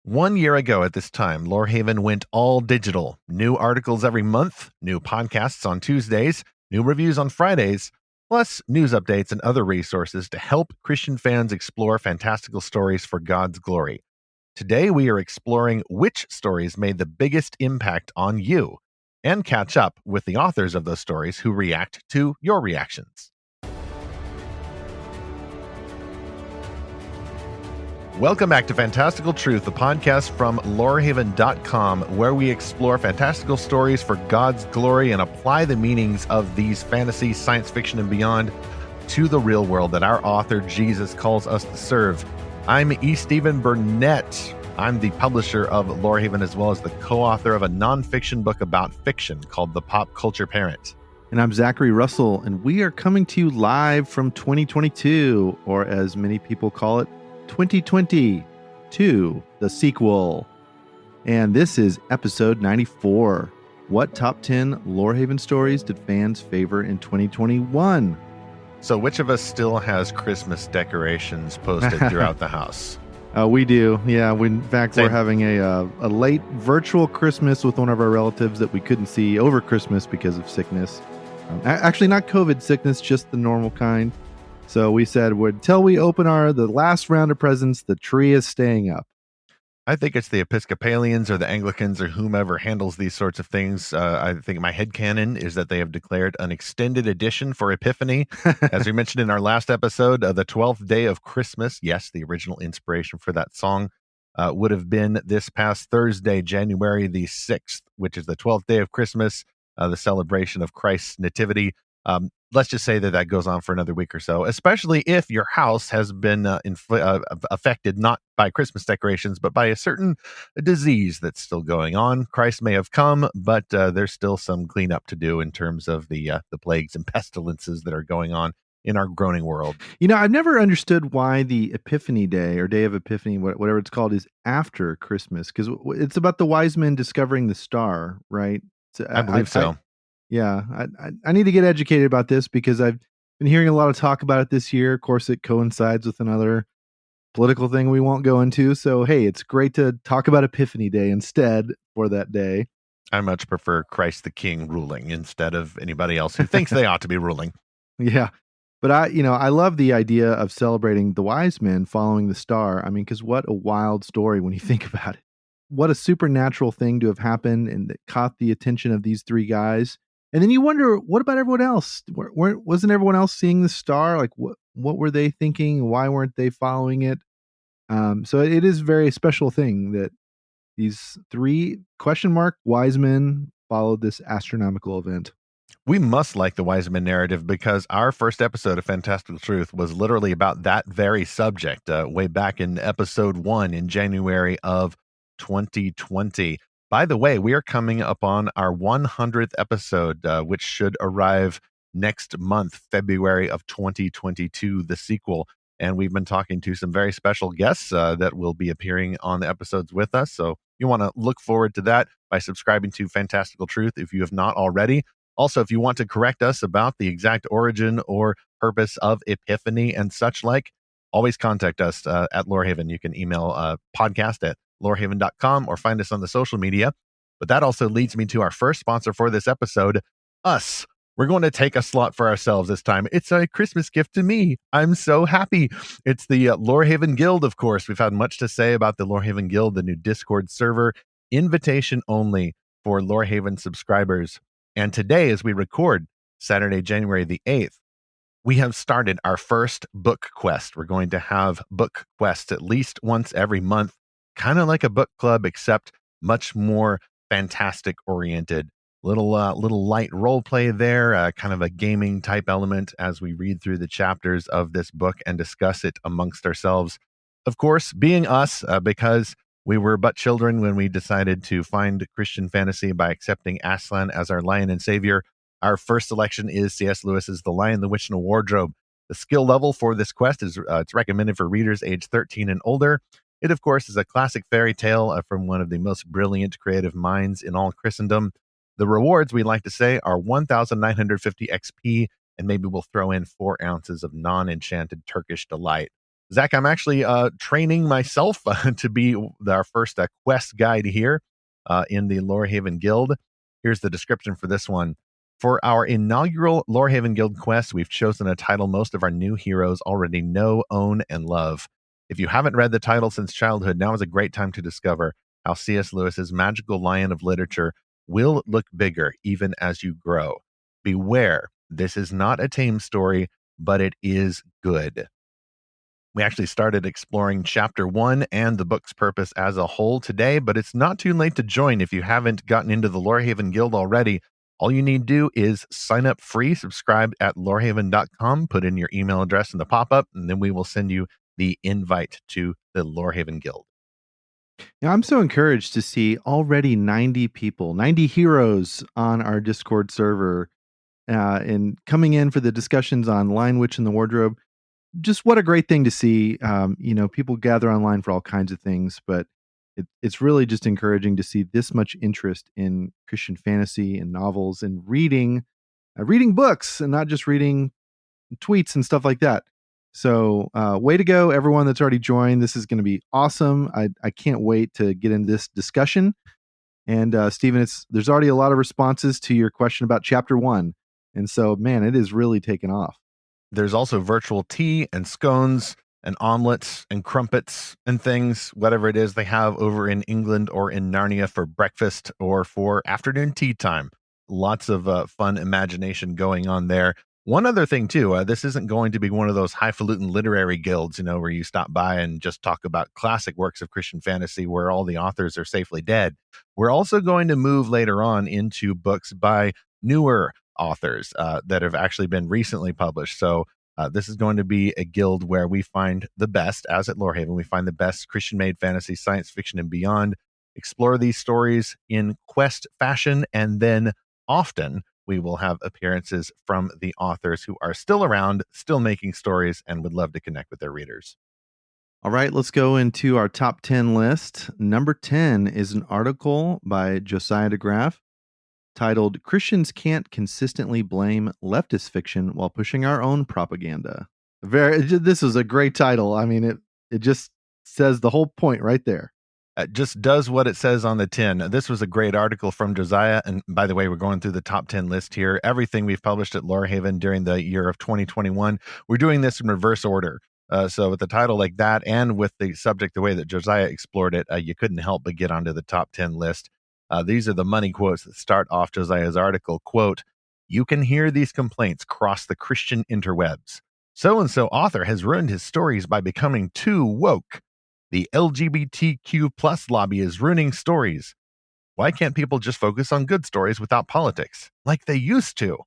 1 year ago at this time, Lorehaven went all digital. New articles every month, new podcasts on Tuesdays, new reviews on Fridays, plus news updates and other resources to help Christian fans explore fantastical stories for God's glory. Today, we are exploring which stories made the biggest impact on you and catch up with the authors of those stories who react to your reactions. Welcome back to Fantastical Truth, the podcast from Lorehaven.com, where we explore fantastical stories for God's glory and apply the meanings of these fantasy, science fiction, and beyond to the real world that our author, Jesus, calls us to serve. I'm E. Stephen Burnett. I'm the publisher of Lorehaven, as well as the co-author of a nonfiction book about fiction called The Pop Culture Parent. And I'm Zackary Russell, and we are coming to you live from 2022, or as many people call it, 2022, the sequel. And this is episode 94. What top 10 Lorehaven stories did fans favor in 2021? So which of us still has Christmas decorations posted throughout the house? We do. Yeah. In fact, Same. We're having a late virtual Christmas with one of our relatives that we couldn't see over Christmas because of sickness. Actually, not COVID sickness, just the normal kind. So we said, until we open the last round of presents, the tree is staying up. I think it's the Episcopalians or the Anglicans or whomever handles these sorts of things. I think my headcanon is that they have declared an extended edition for Epiphany. As we mentioned in our last episode, the 12th day of Christmas. Yes, the original inspiration for that song would have been this past Thursday, January the 6th, which is the 12th day of Christmas, the celebration of Christ's nativity. Let's just say that goes on for another week or so, especially if your house has been affected not by Christmas decorations, but by a certain disease that's still going on. Christ may have come, but there's still some cleanup to do in terms of the plagues and pestilences that are going on in our groaning world. You know, I've never understood why the Epiphany Day or Day of Epiphany, whatever it's called, is after Christmas, because it's about the wise men discovering the star, right? So I believe so. Yeah, I need to get educated about this because I've been hearing a lot of talk about it this year. Of course, it coincides with another political thing we won't go into. So, hey, it's great to talk about Epiphany Day instead for that day. I much prefer Christ the King ruling instead of anybody else who thinks they ought to be ruling. Yeah, but I love the idea of celebrating the wise men following the star. I mean, because what a wild story when you think about it. What a supernatural thing to have happened and that caught the attention of these three guys. And then you wonder, what about everyone else? Wasn't everyone else seeing the star? Like, what were they thinking? Why weren't they following it? So it is a very special thing that these three wise men followed this astronomical event. We must like the wise men narrative because our first episode of Fantastical Truth was literally about that very subject way back in episode 1 in January of 2020. By the way, we are coming up on our 100th episode, which should arrive next month, February of 2022, the sequel. And we've been talking to some very special guests that will be appearing on the episodes with us. So you want to look forward to that by subscribing to Fantastical Truth if you have not already. Also, if you want to correct us about the exact origin or purpose of Epiphany and such like, always contact us at Lorehaven. You can email podcast@lorehaven.com or find us on the social media. But that also leads me to our first sponsor for this episode, us. We're going to take a slot for ourselves this time. It's a Christmas gift to me. I'm so happy. It's the Lorehaven Guild, of course. We've had much to say about the Lorehaven Guild, the new Discord server, invitation only for Lorehaven subscribers. And today, as we record, Saturday, January the 8th, we have started our first book quest. We're going to have book quests at least once every month, kind of like a book club, except much more fantastic oriented. Little light role play there, kind of a gaming type element as we read through the chapters of this book and discuss it amongst ourselves. Of course, being us, because we were but children when we decided to find Christian fantasy by accepting Aslan as our lion and savior. Our first selection is C.S. Lewis's The Lion, the Witch, and the Wardrobe. The skill level for this quest is it's recommended for readers age 13 and older. It, of course, is a classic fairy tale from one of the most brilliant creative minds in all Christendom. The rewards, we like to say, are 1,950 XP, and maybe we'll throw in 4 ounces of non-enchanted Turkish delight. Zach, I'm actually training myself to be our first quest guide here in the Lorehaven Guild. Here's the description for this one. For our inaugural Lorehaven Guild quest, we've chosen a title most of our new heroes already know, own, and love. If you haven't read the title since childhood, now is a great time to discover how C.S. Lewis's magical lion of literature will look bigger even as you grow. Beware, this is not a tame story, but it is good. We actually started exploring chapter 1 and the book's purpose as a whole today, but it's not too late to join if you haven't gotten into the Lorehaven Guild already. All you need to do is sign up free, subscribe at lorehaven.com, put in your email address in the pop-up, and then we will send you the invite to the Lorehaven Guild. Now, I'm so encouraged to see already 90 people, 90 heroes on our Discord server and coming in for the discussions on Lion Witch and the Wardrobe. Just what a great thing to see. People gather online for all kinds of things, but it's really just encouraging to see this much interest in Christian fantasy and novels and reading books and not just reading tweets and stuff like that. So way to go, everyone that's already joined. This is going to be awesome. I can't wait to get into this discussion. And Stephen, there's already a lot of responses to your question about chapter 1. And so, man, it is really taken off. There's also virtual tea and scones and omelets and crumpets and things, whatever it is they have over in England or in Narnia for breakfast or for afternoon tea time. Lots of fun imagination going on there. One other thing, too, this isn't going to be one of those highfalutin literary guilds, where you stop by and just talk about classic works of Christian fantasy where all the authors are safely dead. We're also going to move later on into books by newer authors that have actually been recently published. So this is going to be a guild where we find the best, as at Lorehaven, we find the best Christian-made fantasy, science fiction, and beyond, explore these stories in quest fashion, and then often we will have appearances from the authors who are still around, still making stories, and would love to connect with their readers. All right, let's go into our top 10 list. Number 10 is an article by Josiah DeGraff titled "Christians Can't Consistently Blame Leftist Fiction While Pushing Our Own Propaganda." This is a great title. I mean, it just says the whole point right there. It just does what it says on the tin. This was a great article from Josiah. And by the way, we're going through the top 10 list here. Everything we've published at Lorehaven during the year of 2021, we're doing this in reverse order. So with the title like that and with the subject the way that Josiah explored it, you couldn't help but get onto the top 10 list. These are the money quotes that start off Josiah's article. Quote, "You can hear these complaints cross the Christian interwebs. So-and-so author has ruined his stories by becoming too woke. The LGBTQ plus lobby is ruining stories. Why can't people just focus on good stories without politics, like they used to?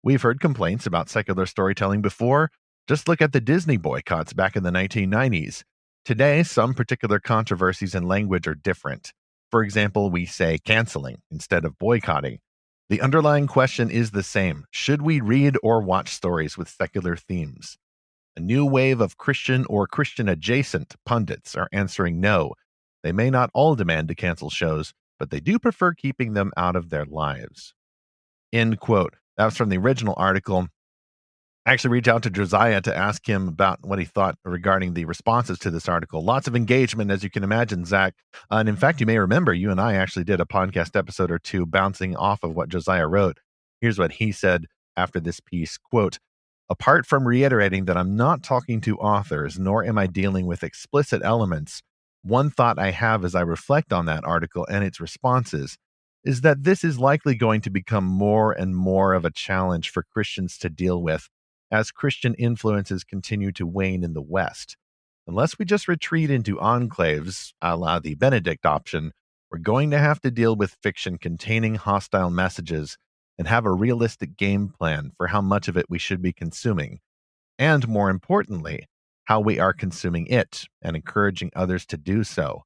We've heard complaints about secular storytelling before. Just look at the Disney boycotts back in the 1990s. Today, some particular controversies and language are different. For example, we say canceling instead of boycotting. The underlying question is the same. Should we read or watch stories with secular themes? A new wave of Christian or Christian-adjacent pundits are answering no. They may not all demand to cancel shows, but they do prefer keeping them out of their lives." End quote. That was from the original article. I actually reached out to Josiah to ask him about what he thought regarding the responses to this article. Lots of engagement, as you can imagine, Zach. And in fact, you may remember you and I actually did a podcast episode or two bouncing off of what Josiah wrote. Here's what he said after this piece. Quote, "Apart from reiterating that I'm not talking to authors, nor am I dealing with explicit elements, one thought I have as I reflect on that article and its responses is that this is likely going to become more and more of a challenge for Christians to deal with as Christian influences continue to wane in the West. Unless we just retreat into enclaves, a la the Benedict option, we're going to have to deal with fiction containing hostile messages and have a realistic game plan for how much of it we should be consuming, and more importantly, how we are consuming it and encouraging others to do so.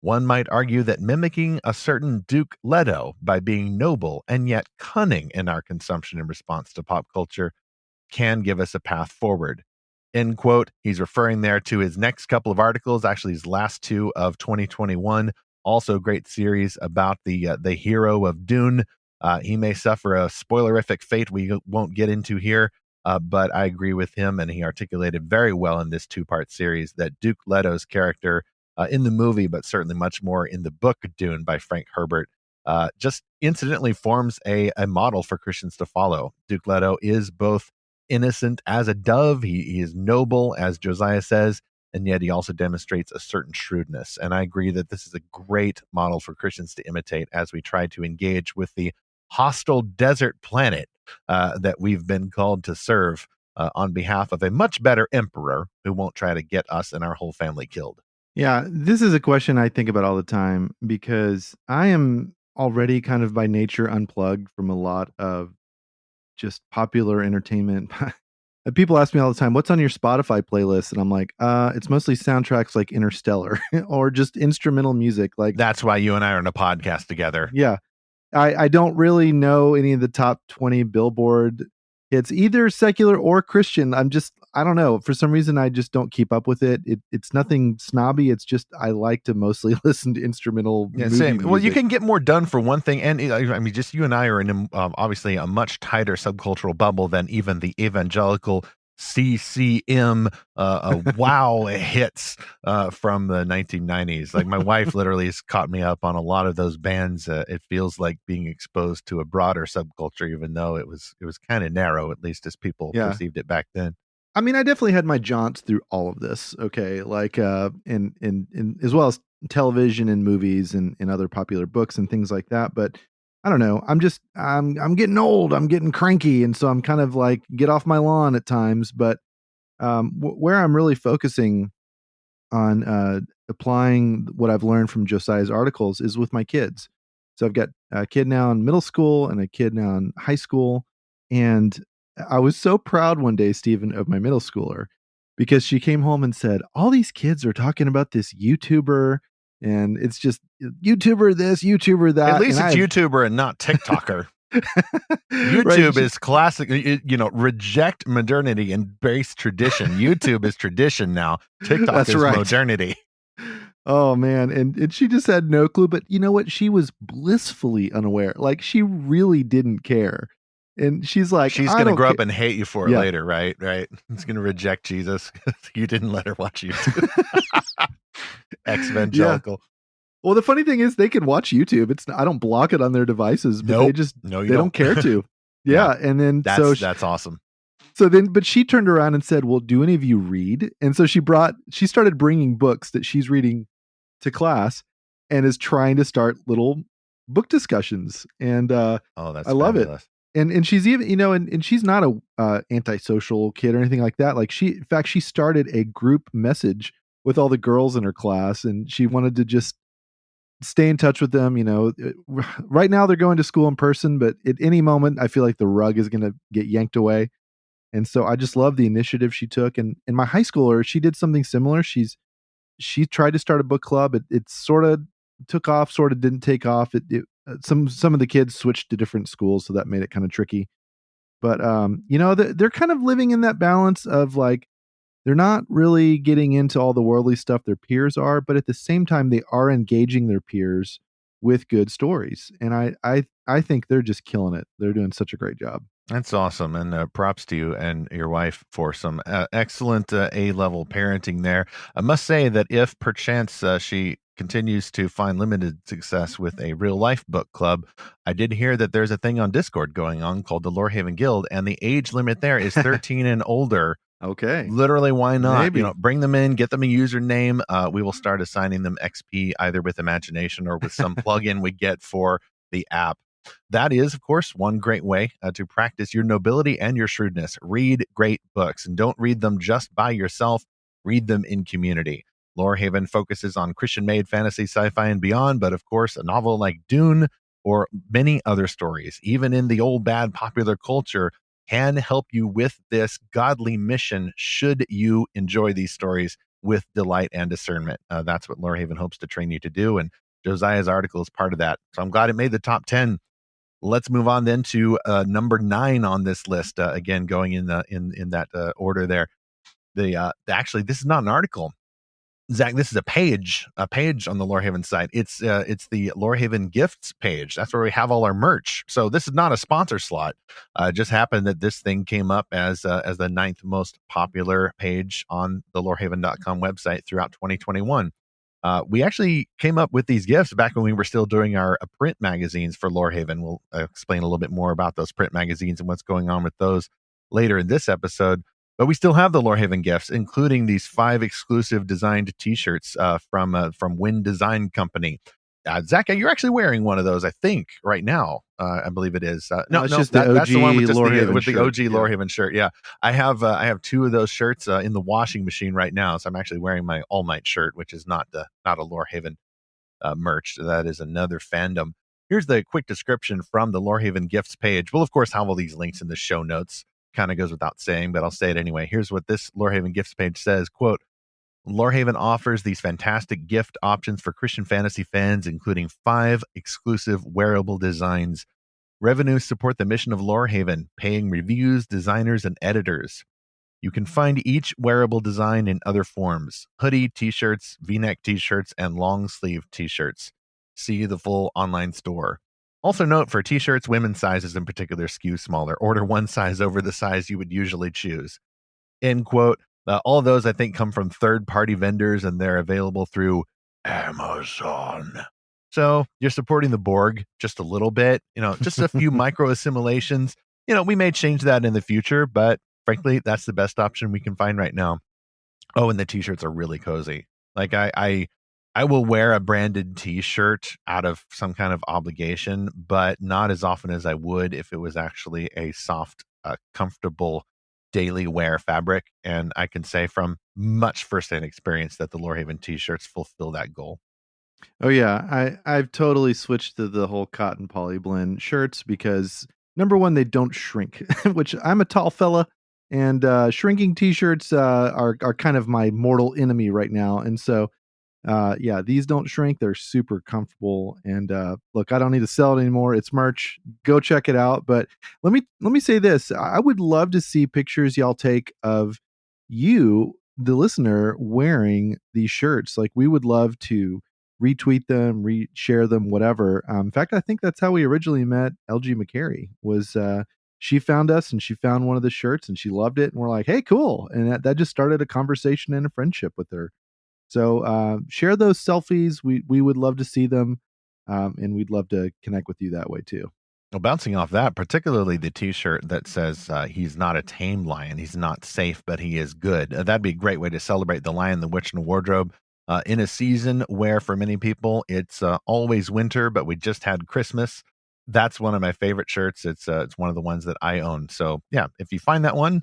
One might argue that mimicking a certain Duke Leto by being noble and yet cunning in our consumption in response to pop culture can give us a path forward." End quote. He's referring there to his next couple of articles, actually his last two of 2021. Also, great series about the hero of Dune. He may suffer a spoilerific fate we won't get into here, But I agree with him, and he articulated very well in this two-part series that Duke Leto's character in the movie, but certainly much more in the book Dune by Frank Herbert, just incidentally forms a model for Christians to follow. Duke Leto is both innocent as a dove, he is noble, as Josiah says, and yet he also demonstrates a certain shrewdness. And I agree that this is a great model for Christians to imitate as we try to engage with the hostile desert planet that we've been called to serve on behalf of a much better emperor who won't try to get us and our whole family killed. Yeah, this is a question I think about all the time because I am already kind of by nature unplugged from a lot of just popular entertainment. People ask me all the time, "What's on your Spotify playlist?" And I'm like, it's mostly soundtracks like Interstellar or just instrumental music." Like, that's why you and I are in a podcast together. Yeah, I don't really know any of the top 20 Billboard hits, either secular or Christian. I don't know. For some reason, I just don't keep up with it. It's nothing snobby. It's just I like to mostly listen to instrumental movie same. music. Well, you can get more done for one thing, and I mean, just you and I are in obviously a much tighter subcultural bubble than even the evangelical CCM wow hits from the 1990s. Like my wife literally has caught me up on a lot of those bands. It feels like being exposed to a broader subculture, even though it was kind of narrow, at least as people perceived it back then. I mean, I definitely had my jaunts through all of this. Okay, like in as well as television and movies and other popular books and things like that. But I don't know. I'm getting old. I'm getting cranky, and so I'm kind of like get off my lawn at times. But where I'm really focusing on applying what I've learned from Josiah's articles is with my kids. So I've got a kid now in middle school and a kid now in high school, and I was so proud one day, Stephen, of my middle schooler because she came home and said, "All these kids are talking about this YouTuber, and it's just YouTuber this, YouTuber that." At least it's YouTuber and not TikToker. YouTube is classic, reject modernity, embrace tradition. YouTube is tradition now. TikTok is modernity. Oh man, and she just had no clue, but you know what? She was blissfully unaware. Like she really didn't care. And she's like, she's going to grow up and hate you for it later, right? Right. It's going to reject Jesus. You didn't let her watch YouTube. Ex-evangelical. Yeah. Well, the funny thing is they can watch YouTube. I don't block it on their devices, but they don't care to. Yeah. And then that's awesome. So then, but she turned around and said, "Well, do any of you read?" And so she started bringing books that she's reading to class and is trying to start little book discussions. And that's I love it. And she's even, and she's not a antisocial kid or anything like that. Like in fact, she started a group message with all the girls in her class, and she wanted to just stay in touch with them. Right now they're going to school in person, but at any moment, I feel like the rug is going to get yanked away. And so I just love the initiative she took. And my high schooler, she did something similar. She tried to start a book club. It sort of took off, sort of didn't take off. Some of the kids switched to different schools, so that made it kind of tricky. But they're kind of living in that balance of like they're not really getting into all the worldly stuff their peers are, but at the same time they are engaging their peers with good stories. And I think they're just killing it. They're doing such a great job. That's awesome, and props to you and your wife for some excellent A-level parenting there. I must say that if perchance she continues to find limited success with a real-life book club, I did hear that there's a thing on Discord going on called the Lorehaven Guild, and the age limit there is 13 and older. Okay. Literally, why not? Maybe. Bring them in, get them a username. We will start assigning them XP either with imagination or with some plugin we get for the app. That is, of course, one great way to practice your nobility and your shrewdness. Read great books, and don't read them just by yourself. Read them in community. Lorehaven focuses on Christian-made fantasy, sci-fi, and beyond, but of course, a novel like Dune or many other stories, even in the old bad popular culture, can help you with this godly mission should you enjoy these stories with delight and discernment. That's what Lorehaven hopes to train you to do, and Josiah's article is part of that. So I'm glad it made the top 10. Let's move on then to number 9 on this list. Again, going in that order there. Actually, this is not an article. Zach, this is a page on the Lorehaven site. It's the Lorehaven gifts page. That's where we have all our merch. So this is not a sponsor slot. It just happened that this thing came up as the ninth most popular page on the Lorehaven.com website throughout 2021. We actually came up with these gifts back when we were still doing our print magazines for Lorehaven. We'll explain a little bit more about those print magazines and what's going on with those later in this episode. But we still have the Lorehaven gifts, including these 5 exclusive designed T-shirts from Wind Design Company. Zach, you're actually wearing one of those, I think, right now. I believe it is. No, it's just the that's the one with Lorehaven the OG shirt. Lorehaven shirt. Yeah, I have 2 of those shirts in the washing machine right now. So I'm actually wearing my All Might shirt, which is not a Lorehaven merch. That is another fandom. Here's the quick description from the Lorehaven gifts page. We'll of course have all these links in the show notes. Kind of goes without saying, but I'll say it anyway. Here's what this Lorehaven gifts page says, quote, Lorehaven offers these fantastic gift options for Christian fantasy fans, including 5 exclusive wearable designs. Revenues support the mission of Lorehaven, paying reviews, designers, and editors. You can find each wearable design in other forms: hoodie, t-shirts, v-neck t-shirts, and long sleeve t-shirts. See the full online store. Also note, for t-shirts, women's sizes in particular skew smaller. Order one size over the size you would usually choose. End quote. All of those, I think, come from third-party vendors, and they're available through Amazon. So you're supporting the Borg just a little bit, just a few micro assimilations. We may change that in the future, but frankly, that's the best option we can find right now. Oh, and the t-shirts are really cozy. Like I will wear a branded t-shirt out of some kind of obligation, but not as often as I would if it was actually a soft, comfortable daily wear fabric. And I can say from much firsthand experience that the Lorehaven t-shirts fulfill that goal. Oh yeah, I've totally switched to the whole cotton poly blend shirts because number one, they don't shrink, which I'm a tall fella, and shrinking t-shirts are kind of my mortal enemy right now. And so yeah, these don't shrink. They're super comfortable. And look, I don't need to sell it anymore. It's merch. Go check it out. But let me say this. I would love to see pictures y'all take of you, the listener, wearing these shirts. Like, we would love to retweet them, reshare them, whatever. In fact, I think that's how we originally met LG McCary. Was she found us and she found one of the shirts and she loved it, and we're like, hey, cool. And that just started a conversation and a friendship with her. So share those selfies. We would love to see them, and we'd love to connect with you that way too. Well, bouncing off that, particularly the T-shirt that says he's not a tame lion, he's not safe, but he is good. That'd be a great way to celebrate the Lion, the Witch, and the Wardrobe in a season where, for many people, it's always winter, but we just had Christmas. That's one of my favorite shirts. It's one of the ones that I own. So yeah, if you find that one,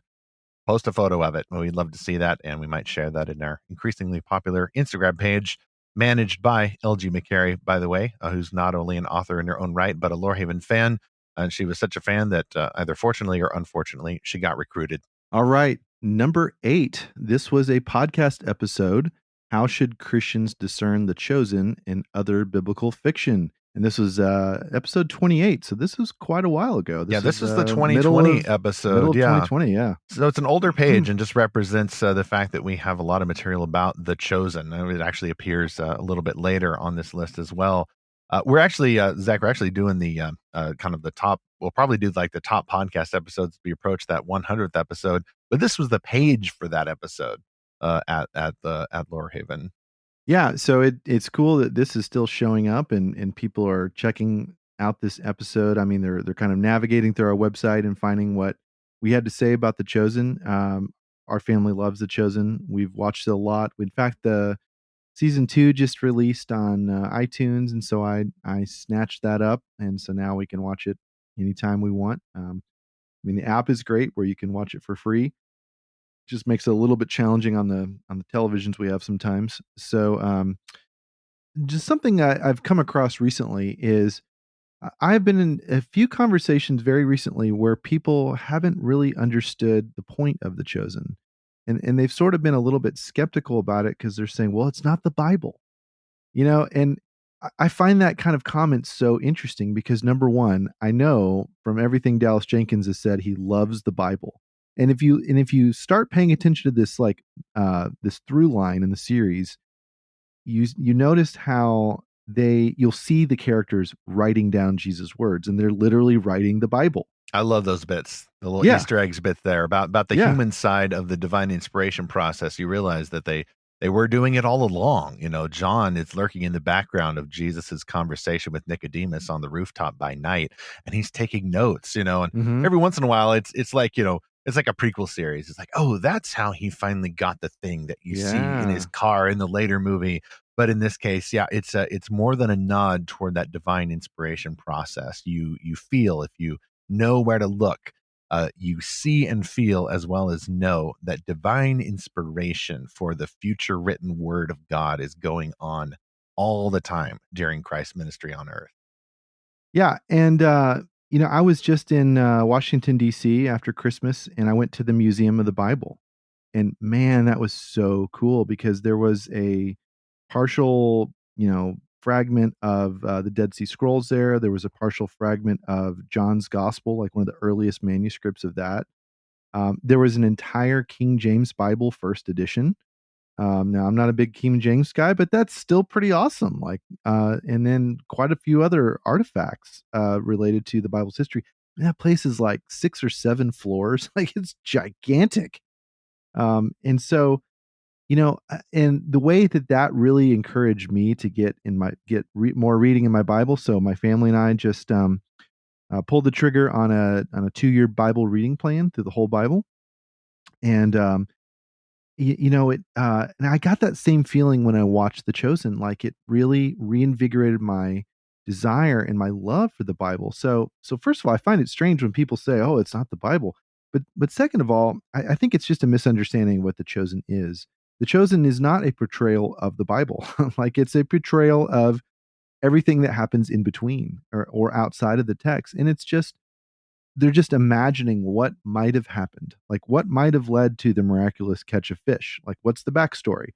post a photo of it. We'd love to see that, and we might share that in our increasingly popular Instagram page, managed by LG McCary, by the way, who's not only an author in her own right, but a Lorehaven fan. And she was such a fan that either fortunately or unfortunately, she got recruited. All right. Number 8. This was a podcast episode. How should Christians discern the chosen in other biblical fiction? And this was episode 28. So this was quite a while ago. This is the 2020 episode. Middle of 2020, yeah. So it's an older page and just represents the fact that we have a lot of material about the chosen. It actually appears a little bit later on this list as well. We're actually, Zach, we're actually doing the kind of the top. We'll probably do like the top podcast episodes as we approach that 100th episode. But this was the page for that episode at Lorehaven. Yeah, so it's cool that this is still showing up and people are checking out this episode. I mean, they're kind of navigating through our website and finding what we had to say about The Chosen. Our family loves The Chosen. We've watched it a lot. In fact, the season 2 just released on iTunes, and so I snatched that up, and so now we can watch it anytime we want. I mean, the app is great where you can watch it for free. Just makes it a little bit challenging on the televisions we have sometimes. So just something I've come across recently is I've been in a few conversations very recently where people haven't really understood the point of The Chosen. And they've sort of been a little bit skeptical about it because they're saying, well, it's not the Bible. And I find that kind of comment so interesting because, number one, I know from everything Dallas Jenkins has said, he loves the Bible. And if you start paying attention to this, like this through line in the series, you noticed how you'll see the characters writing down Jesus' words, and they're literally writing the Bible. I love those bits, the little Yeah. Easter eggs bit there about the Yeah. human side of the divine inspiration process. You realize that they were doing it all along. John is lurking in the background of Jesus's conversation with Nicodemus on the rooftop by night, and he's taking notes. And Mhm. every once in a while, it's like it's like a prequel series. It's like, oh, that's how he finally got the thing that you see in his Yeah. car in the later movie. But in this case, yeah, it's more than a nod toward that divine inspiration process. You feel if you know where to look. You see and feel as well as know that divine inspiration for the future written word of God is going on all the time during Christ's ministry on earth. Yeah, and, I was just in, Washington, D.C. after Christmas, and I went to the Museum of the Bible, and man, that was so cool because there was a partial, fragment of, the Dead Sea Scrolls there. There was a partial fragment of John's Gospel, like one of the earliest manuscripts of that. There was an entire King James Bible first edition. Now I'm not a big King James guy, but that's still pretty awesome. Like, and then quite a few other artifacts related to the Bible's history. And that place is like 6 or 7 floors. Like it's gigantic. And so, and the way that really encouraged me to more reading in my Bible. So my family and I just pulled the trigger on a 2-year Bible reading plan through the whole Bible, and and I got that same feeling when I watched The Chosen, like, it really reinvigorated my desire and my love for the Bible. So first of all, I find it strange when people say, "Oh, it's not the Bible." But second of all, I think it's just a misunderstanding of what The Chosen is. The Chosen is not a portrayal of the Bible. Like, it's a portrayal of everything that happens in between or outside of the text, and it's just they're just imagining what might have happened, like what might have led to the miraculous catch of fish, like what's the backstory.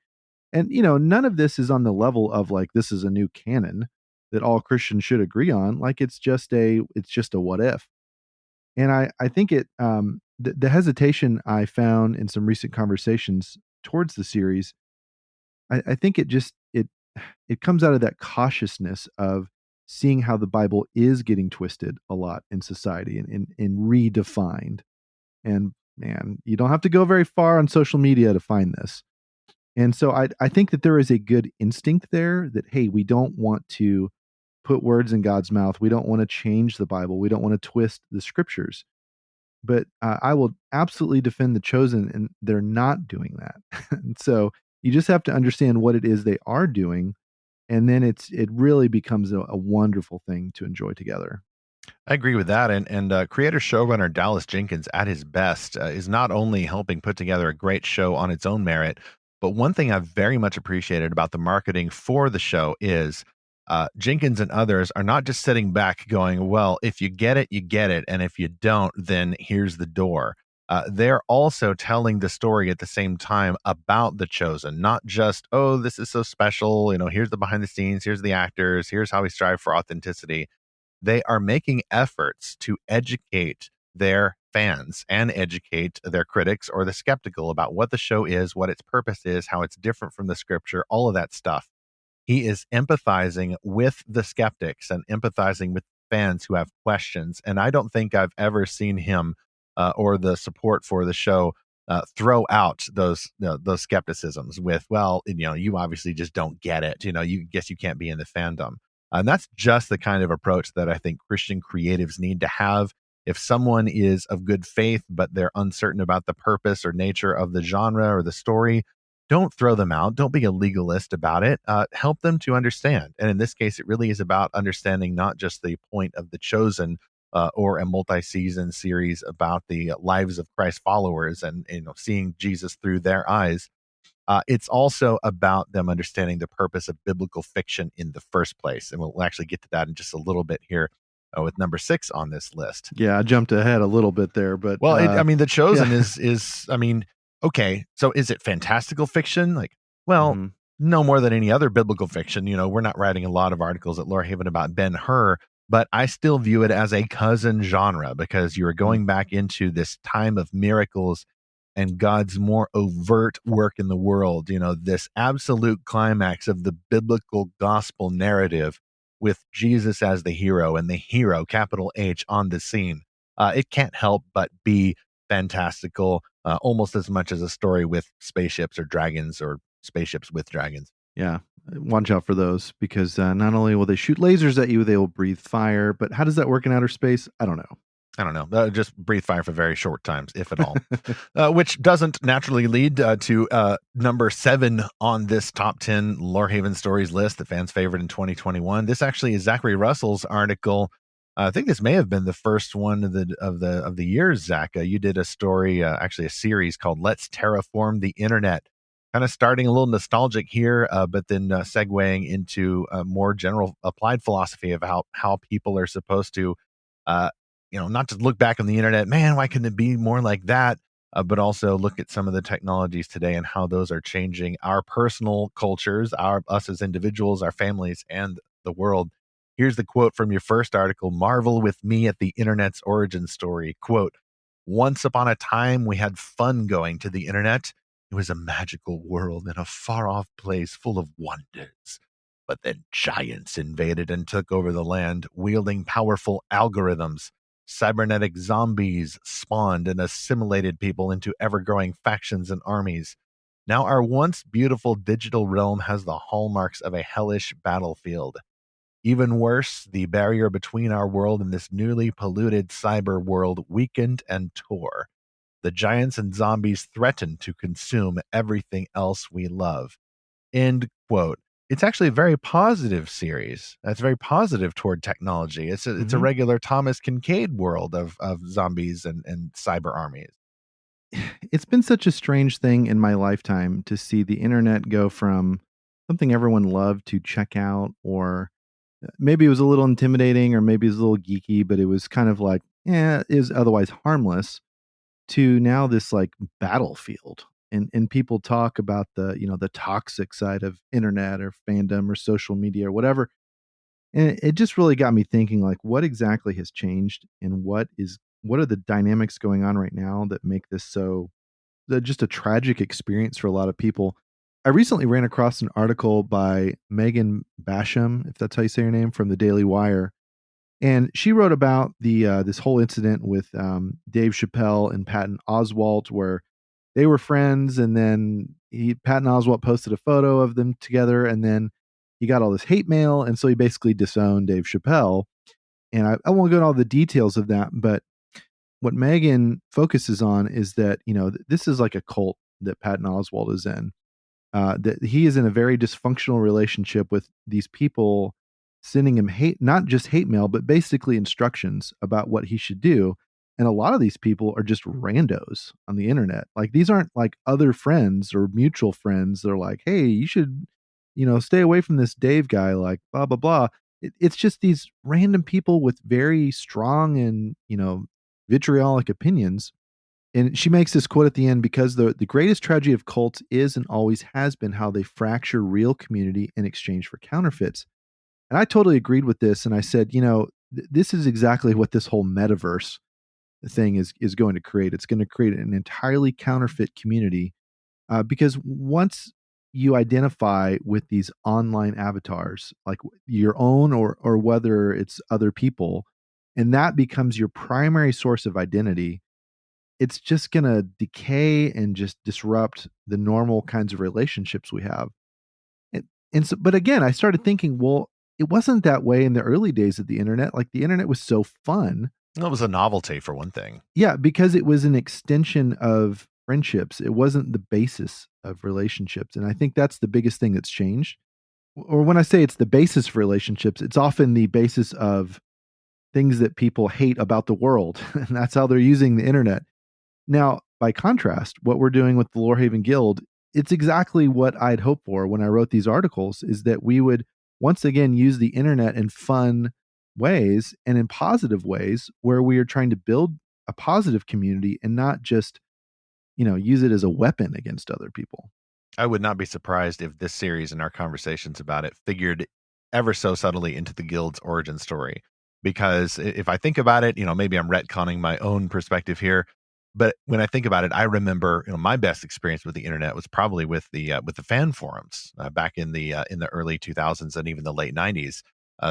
And none of this is on the level of like this is a new canon that all Christians should agree on. Like it's just a what if. And I think the hesitation I found in some recent conversations towards the series, I think it comes out of that cautiousness of seeing how the Bible is getting twisted a lot in society and redefined. And man, you don't have to go very far on social media to find this. And so I think that there is a good instinct there that, hey, we don't want to put words in God's mouth. We don't want to change the Bible. We don't want to twist the scriptures. But I will absolutely defend The Chosen, and they're not doing that. And so you just have to understand what it is they are doing, and then it really becomes a wonderful thing to enjoy together. I agree with that. And creator showrunner Dallas Jenkins, at his best, is not only helping put together a great show on its own merit, but one thing I've very much appreciated about the marketing for the show is Jenkins and others are not just sitting back going, well, if you get it, you get it. And if you don't, then here's the door. They're also telling the story at the same time about The Chosen, not just, oh, this is so special. Here's the behind the scenes, here's the actors, here's how we strive for authenticity. They are making efforts to educate their fans and educate their critics or the skeptical about what the show is, what its purpose is, how it's different from the scripture, all of that stuff. He is empathizing with the skeptics and empathizing with fans who have questions. And I don't think I've ever seen him or the support for the show throw out those skepticisms with, well, you obviously just don't get it. You guess you can't be in the fandom. And that's just the kind of approach that I think Christian creatives need to have. If someone is of good faith, but they're uncertain about the purpose or nature of the genre or the story, don't throw them out. Don't be a legalist about it. Help them to understand. And in this case, it really is about understanding not just the point of The Chosen or a multi-season series about the lives of Christ followers and seeing Jesus through their eyes. It's also about them understanding the purpose of biblical fiction in the first place. And we'll actually get to that in just a little bit here with number 6 on this list. Yeah, I jumped ahead a little bit there, but well, The Chosen yeah. is okay. So is it fantastical fiction? Like, well, Mhm. no more than any other biblical fiction. We're not writing a lot of articles at Lorehaven about Ben-Hur, but I still view it as a cousin genre because you are Mhm. going back into this time of miracles and God's more overt work in the world, this absolute climax of the biblical gospel narrative with Jesus as the hero and the hero, capital H, on the scene. It can't help but be fantastical, almost as much as a story with spaceships or dragons or spaceships with dragons. Yeah. Watch out for those because not only will they shoot lasers at you, they will breathe fire. But how does that work in outer space? I don't know. I don't know. Just breathe fire for very short times, if at all. Which doesn't naturally lead to number 7 on this top 10 Lorehaven stories list that fans favored in 2021. This actually is Zackary Russell's article. I think this may have been the first one of the year, Zach. You did a story, actually a series called "Let's Terraform the Internet." Kind of starting a little nostalgic here, but then segueing into a more general applied philosophy of how people are supposed to not to look back on the internet, man, why couldn't it be more like that? But also look at some of the technologies today and how those are changing our personal cultures, us as individuals, our families, and the world. Here's the quote from your first article: "Marvel with me at the internet's origin story." Quote, "Once upon a time, we had fun going to the internet. It was a magical world in a far off place full of wonders. But then giants invaded and took over the land, wielding powerful algorithms. Cybernetic zombies spawned and assimilated people into ever-growing factions and armies. Now our once beautiful digital realm has the hallmarks of a hellish battlefield. Even worse, the barrier between our world and this newly polluted cyber world weakened and tore. The giants and zombies threaten to consume everything else we love." End quote. It's actually a very positive series. That's very positive toward technology. It's a regular Thomas Kincaid world of zombies and cyber armies. It's been such a strange thing in my lifetime to see the internet go from something everyone loved to check out, or maybe it was a little intimidating, or maybe it was a little geeky, but it was kind of like, it is otherwise harmless, to now this like battlefield. And people talk about the toxic side of internet or fandom or social media or whatever. And it just really got me thinking, like, what exactly has changed, and what are the dynamics going on right now that make this so just a tragic experience for a lot of people. I recently ran across an article by Megan Basham, if that's how you say her name, from the Daily Wire, and she wrote about the this whole incident with Dave Chappelle and Patton Oswalt, where they were friends, and then Patton Oswalt posted a photo of them together, and then he got all this hate mail, and so he basically disowned Dave Chappelle. And I won't go into all the details of that, but what Megan focuses on is that this is like a cult that Patton Oswalt is in. That he is in a very dysfunctional relationship with these people, sending him hate, not just hate mail, but basically instructions about what he should do. And a lot of these people are just randos on the internet. Like, these aren't like other friends or mutual friends. They're like, hey, you should, stay away from this Dave guy, like blah, blah, blah. It's just these random people with very strong and, vitriolic opinions. And she makes this quote at the end: "Because the greatest tragedy of cults is and always has been how they fracture real community in exchange for counterfeits." And I totally agreed with this. And I said, this is exactly what this whole metaverse thing is going to create. It's going to create an entirely counterfeit community, because once you identify with these online avatars, like your own or whether it's other people, and that becomes your primary source of identity, it's just going to decay and just disrupt the normal kinds of relationships we have. And so, but again, I started thinking, well, it wasn't that way in the early days of the internet. Like, the internet was so fun. It was a novelty, for one thing. Yeah, because it was an extension of friendships. It wasn't the basis of relationships. And I think that's the biggest thing that's changed. Or when I say it's the basis of relationships, it's often the basis of things that people hate about the world. And that's how they're using the internet. Now, by contrast, what we're doing with the Lorehaven Guild, it's exactly what I'd hoped for when I wrote these articles, is that we would once again use the internet in fun ways and in positive ways, where we are trying to build a positive community and not just, use it as a weapon against other people. I would not be surprised if this series and our conversations about it figured ever so subtly into the guild's origin story. Because if I think about it, maybe I'm retconning my own perspective here. But when I think about it, I remember, my best experience with the internet was probably with the fan forums back in the early 2000s and even the late 90s.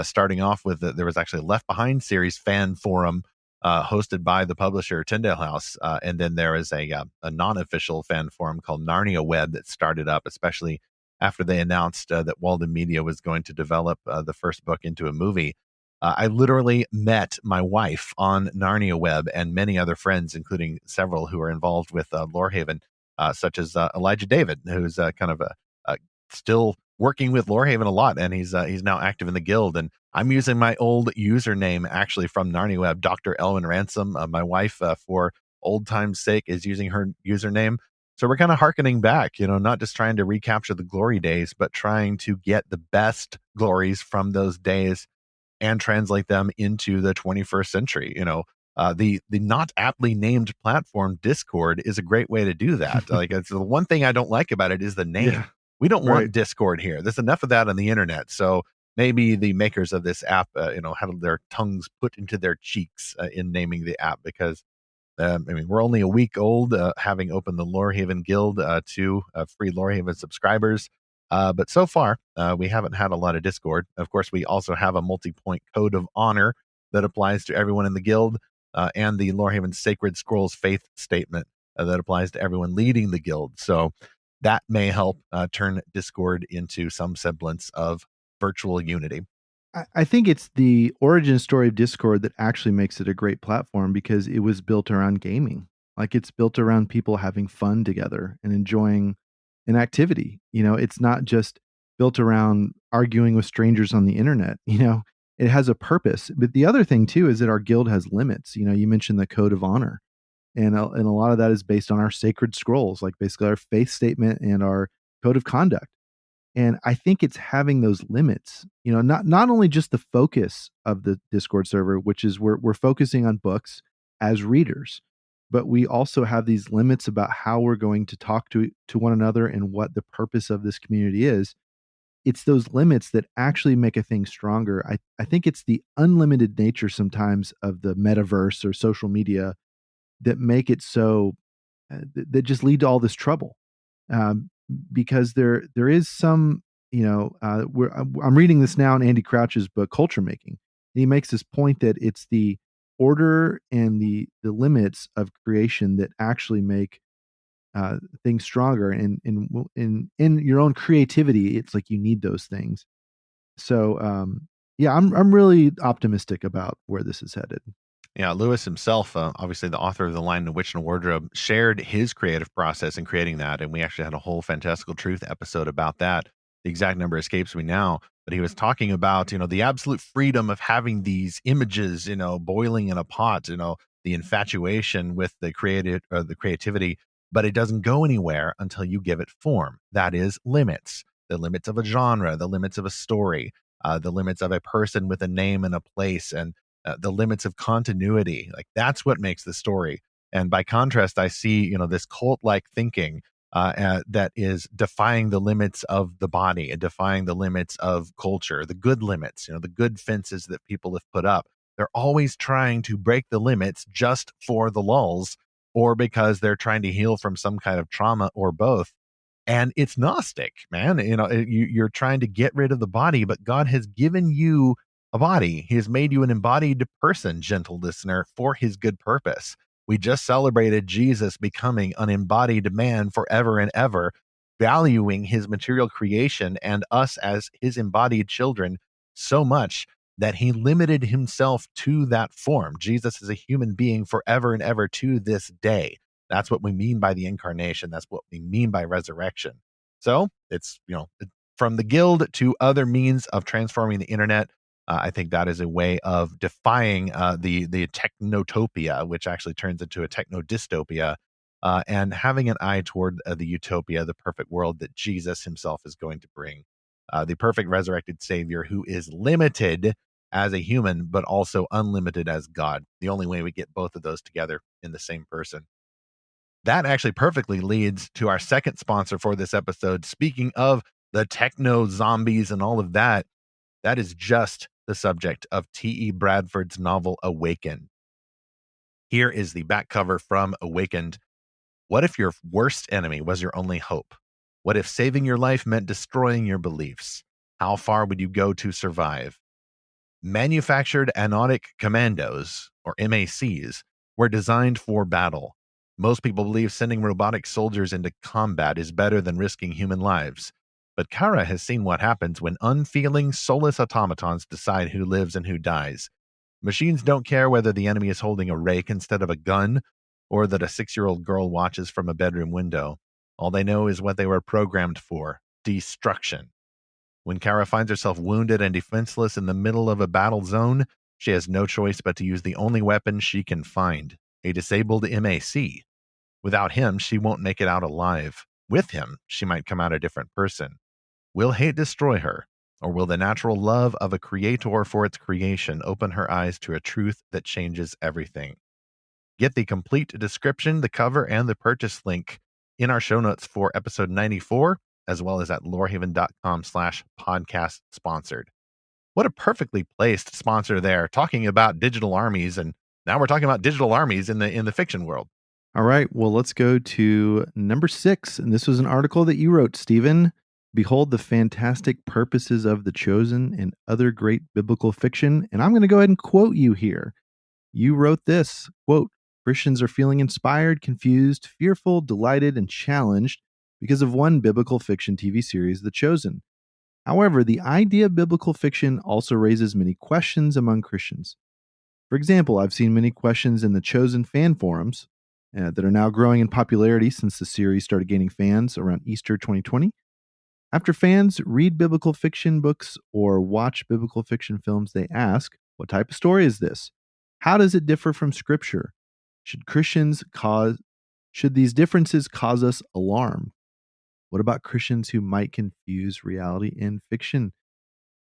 Starting off with there was actually a Left Behind series fan forum hosted by the publisher Tyndale House, and then there is a non-official fan forum called Narnia Web that started up, especially after they announced that Walden Media was going to develop the first book into a movie. I literally met my wife on Narnia Web and many other friends, including several who are involved with Lorehaven, such as Elijah David, who's kind of still working with Lorehaven a lot, and he's now active in the guild. And I'm using my old username actually from Narnia Web, Dr. Elwin Ransom. My wife, for old time's sake, is using her username. So we're kind of hearkening back, not just trying to recapture the glory days, but trying to get the best glories from those days and translate them into the 21st century. The not aptly named platform Discord is a great way to do that. Like, it's the one thing I don't like about it is the name. Yeah, We don't right. want Discord here. There's enough of that on the internet. So maybe the makers of this app, had their tongues put into their cheeks in naming the app, because we're only a week old, having opened the Lorehaven Guild to free Lorehaven subscribers. But so far, we haven't had a lot of Discord. Of course, we also have a multi-point code of honor that applies to everyone in the guild, and the Lorehaven Sacred Scrolls faith statement that applies to everyone leading the guild. So that may help turn Discord into some semblance of virtual unity. I think it's the origin story of Discord that actually makes it a great platform because it was built around gaming. Like, it's built around people having fun together and enjoying an activity. It's not just built around arguing with strangers on the internet. It has a purpose. But the other thing too is that our guild has limits. You mentioned the code of honor, and a lot of that is based on our sacred scrolls, like basically our faith statement and our code of conduct. And I think it's having those limits, not only just the focus of the Discord server, which is we're focusing on books as readers, but we also have these limits about how we're going to talk to one another and what the purpose of this community is. It's those limits that actually make a thing stronger. I think it's the unlimited nature sometimes of the metaverse or social media that make it so that just lead to all this trouble. Um, because there is some, I'm reading this now in Andy Crouch's book Culture Making. And he makes this point that it's the order and the limits of creation that actually make things stronger. And in your own creativity, it's like you need those things. So yeah, I'm really optimistic about where this is headed. Yeah, Lewis himself, obviously the author of The Lion, the Witch, and Wardrobe, shared his creative process in creating that, and we actually had a whole Fantastical Truth episode about that. The exact number escapes me now, but he was talking about, the absolute freedom of having these images, boiling in a pot, the infatuation with the creativity, but it doesn't go anywhere until you give it form. That is limits, the limits of a genre, the limits of a story, the limits of a person with a name and a place, and the limits of continuity. Like, that's what makes the story. And by contrast, I see, this cult-like thinking that is defying the limits of the body and defying the limits of culture, the good limits, the good fences that people have put up. They're always trying to break the limits just for the lulls, or because they're trying to heal from some kind of trauma, or both. And it's Gnostic, man. You're trying to get rid of the body, but God has given you a body. He has made you an embodied person, gentle listener, for his good purpose. We just celebrated Jesus becoming an embodied man forever and ever, valuing his material creation and us as his embodied children so much that he limited himself to that form. Jesus is a human being forever and ever to this day. That's what we mean by the incarnation. That's what we mean by resurrection. So it's, from the guild to other means of transforming the internet. I think that is a way of defying the technotopia, which actually turns into a techno dystopia, and having an eye toward the utopia, the perfect world that Jesus himself is going to bring. The perfect resurrected Savior who is limited as a human, but also unlimited as God. The only way we get both of those together in the same person. That actually perfectly leads to our second sponsor for this episode. Speaking of the techno zombies and all of that, that is just the subject of T.E. Bradford's novel Awaken. Here is the back cover from Awakened. What if your worst enemy was your only hope? What if saving your life meant destroying your beliefs? How far would you go to survive? Manufactured Anodic Commandos, or MACs, were designed for battle. Most people believe sending robotic soldiers into combat is better than risking human lives. But Kara has seen what happens when unfeeling, soulless automatons decide who lives and who dies. Machines don't care whether the enemy is holding a rake instead of a gun, or that a 6-year-old girl watches from a bedroom window. All they know is what they were programmed for: destruction. When Kara finds herself wounded and defenseless in the middle of a battle zone, she has no choice but to use the only weapon she can find: a disabled MAC. Without him, she won't make it out alive. With him, she might come out a different person. Will hate destroy her, or will the natural love of a creator for its creation open her eyes to a truth that changes everything? Get the complete description, the cover, and the purchase link in our show notes for episode 94, as well as at lorehaven.com/podcast sponsored. What a perfectly placed sponsor there, talking about digital armies, and now we're talking about digital armies in the fiction world. All right, well, let's go to number 6, and this was an article that you wrote, Stephen. Behold the fantastic purposes of the chosen and other great biblical fiction. And I'm going to go ahead and quote you here. You wrote this, quote, Christians are feeling inspired, confused, fearful, delighted, and challenged because of one biblical fiction TV series, The Chosen. However, the idea of biblical fiction also raises many questions among Christians. For example, I've seen many questions in the Chosen fan forums that are now growing in popularity since the series started gaining fans around Easter 2020. After fans read biblical fiction books or watch biblical fiction films, they ask, what type of story is this? How does it differ from Scripture? Should these differences cause us alarm? What about Christians who might confuse reality and fiction?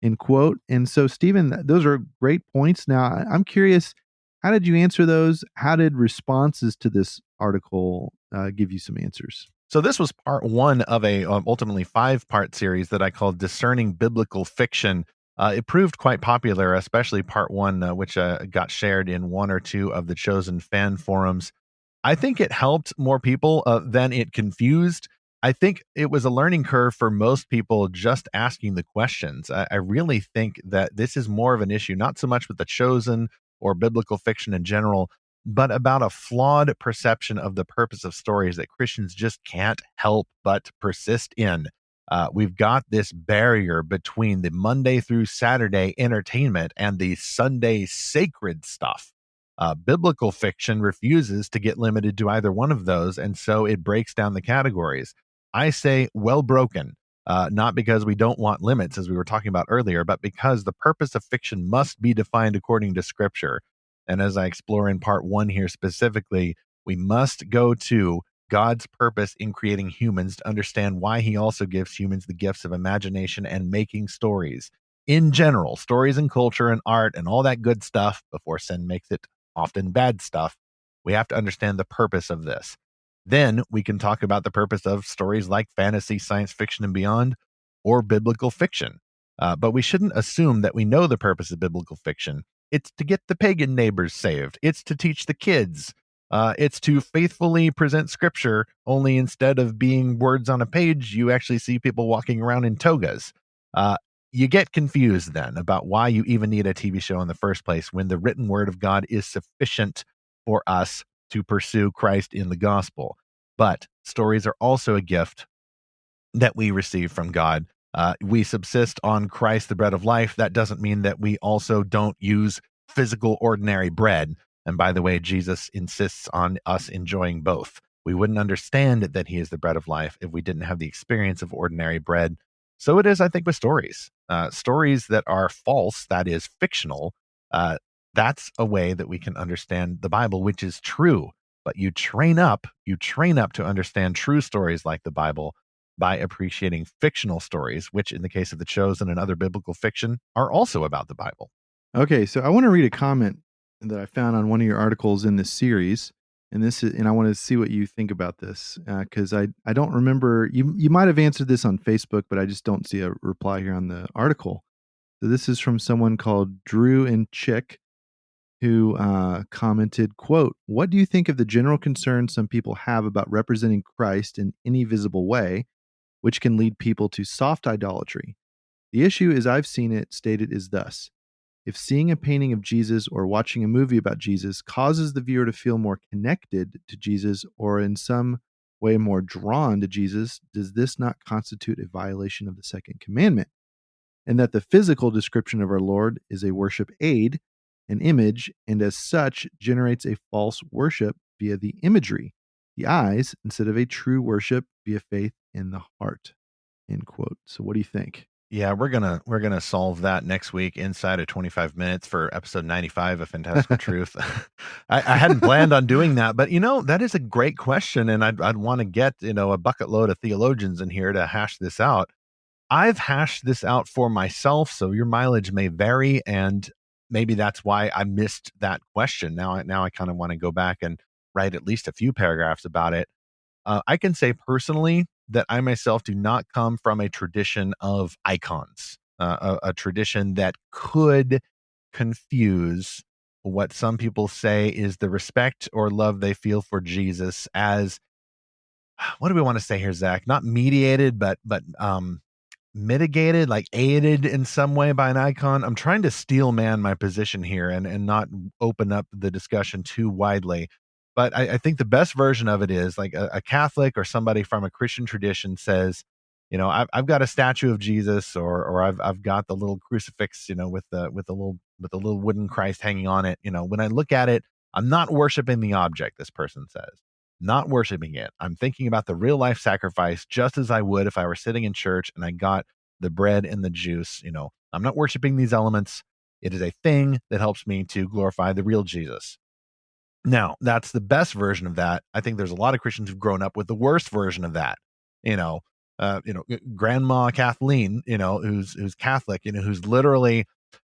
End quote. And so, Stephen, those are great points. Now, I'm curious, how did you answer those? How did responses to this article give you some answers? So this was part one of a ultimately 5-part series that I called Discerning Biblical Fiction. It proved quite popular, especially part one, which got shared in 1 or 2 of the Chosen fan forums. I think it helped more people than it confused. I think it was a learning curve for most people just asking the questions. I really think that this is more of an issue, not so much with the Chosen or biblical fiction in general, but about a flawed perception of the purpose of stories that Christians just can't help but persist in. We've got this barrier between the Monday through Saturday entertainment and the Sunday sacred stuff. Biblical fiction refuses to get limited to either one of those, and so it breaks down the categories. I say well broken, not because we don't want limits, as we were talking about earlier, but because the purpose of fiction must be defined according to Scripture. And as I explore in part 1 here specifically, we must go to God's purpose in creating humans to understand why he also gives humans the gifts of imagination and making stories. In general, stories and culture and art and all that good stuff, before sin makes it often bad stuff, we have to understand the purpose of this. Then we can talk about the purpose of stories like fantasy, science fiction, and beyond, or biblical fiction. But we shouldn't assume that we know the purpose of biblical fiction. It's to get the pagan neighbors saved. It's to teach the kids. It's to faithfully present Scripture, only instead of being words on a page, you actually see people walking around in togas. You get confused then about why you even need a TV show in the first place when the written word of God is sufficient for us to pursue Christ in the gospel. But stories are also a gift that we receive from God. We subsist on Christ, the bread of life. That doesn't mean that we also don't use physical, ordinary bread. And by the way, Jesus insists on us enjoying both. We wouldn't understand that he is the bread of life if we didn't have the experience of ordinary bread. So it is, I think, with stories. Stories that are false, that is fictional, that's a way that we can understand the Bible, which is true. But you train up to understand true stories like the Bible by appreciating fictional stories, which in the case of The Chosen and other biblical fiction are also about the Bible. Okay, so I want to read a comment that I found on one of your articles in this series, and I want to see what you think about this, because I don't remember, you might have answered this on Facebook, but I just don't see a reply here on the article. So this is from someone called Drew and Chick, who commented, quote, "What do you think of the general concern some people have about representing Christ in any visible way, which can lead people to soft idolatry? The issue, as I've seen it stated, is thus. If seeing a painting of Jesus or watching a movie about Jesus causes the viewer to feel more connected to Jesus or in some way more drawn to Jesus, does this not constitute a violation of the second commandment? And that the physical description of our Lord is a worship aid, an image, and as such generates a false worship via the imagery, the eyes, instead of a true worship via faith in the heart." End quote. So what do you think? Yeah, we're gonna solve that next week inside of 25 minutes for episode 95 of Fantastical Truth. I hadn't planned on doing that, but that is a great question, and I'd want to get a bucket load of theologians in here to hash this out. I've hashed this out for myself, so your mileage may vary, and maybe that's why I missed that question. Now I kind of want to go back and write at least a few paragraphs about it. I can say personally that I myself do not come from a tradition of icons, a tradition that could confuse what some people say is the respect or love they feel for Jesus as, what do we want to say here, Zach? Not mediated, but mitigated, like aided in some way by an icon. I'm trying to steel man my position here and not open up the discussion too widely. But I think the best version of it is like a Catholic or somebody from a Christian tradition says, I've got a statue of Jesus, or I've got the little crucifix, with the little wooden Christ hanging on it. When I look at it, I'm not worshiping the object, this person says. Not worshiping it. I'm thinking about the real life sacrifice, just as I would if I were sitting in church and I got the bread and the juice. I'm not worshiping these elements. It is a thing that helps me to glorify the real Jesus. Now, that's the best version of that. I think there's a lot of Christians who've grown up with the worst version of that. You know, Grandma Kathleen, who's Catholic, who's literally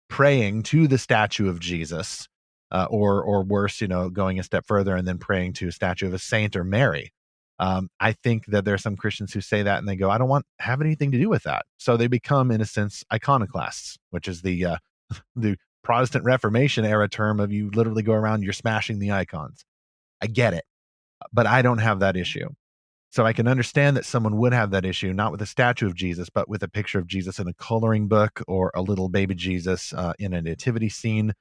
praying to the statue of Jesus, or worse, going a step further and then praying to a statue of a saint or Mary. I think that there are some Christians who say that and they go, I don't want to have anything to do with that. So they become, in a sense, iconoclasts, which is the the Protestant Reformation era term of you literally go around, you're smashing the icons. I get it, but I don't have that issue. So I can understand that someone would have that issue, not with a statue of Jesus, but with a picture of Jesus in a coloring book or a little baby Jesus in a nativity scene,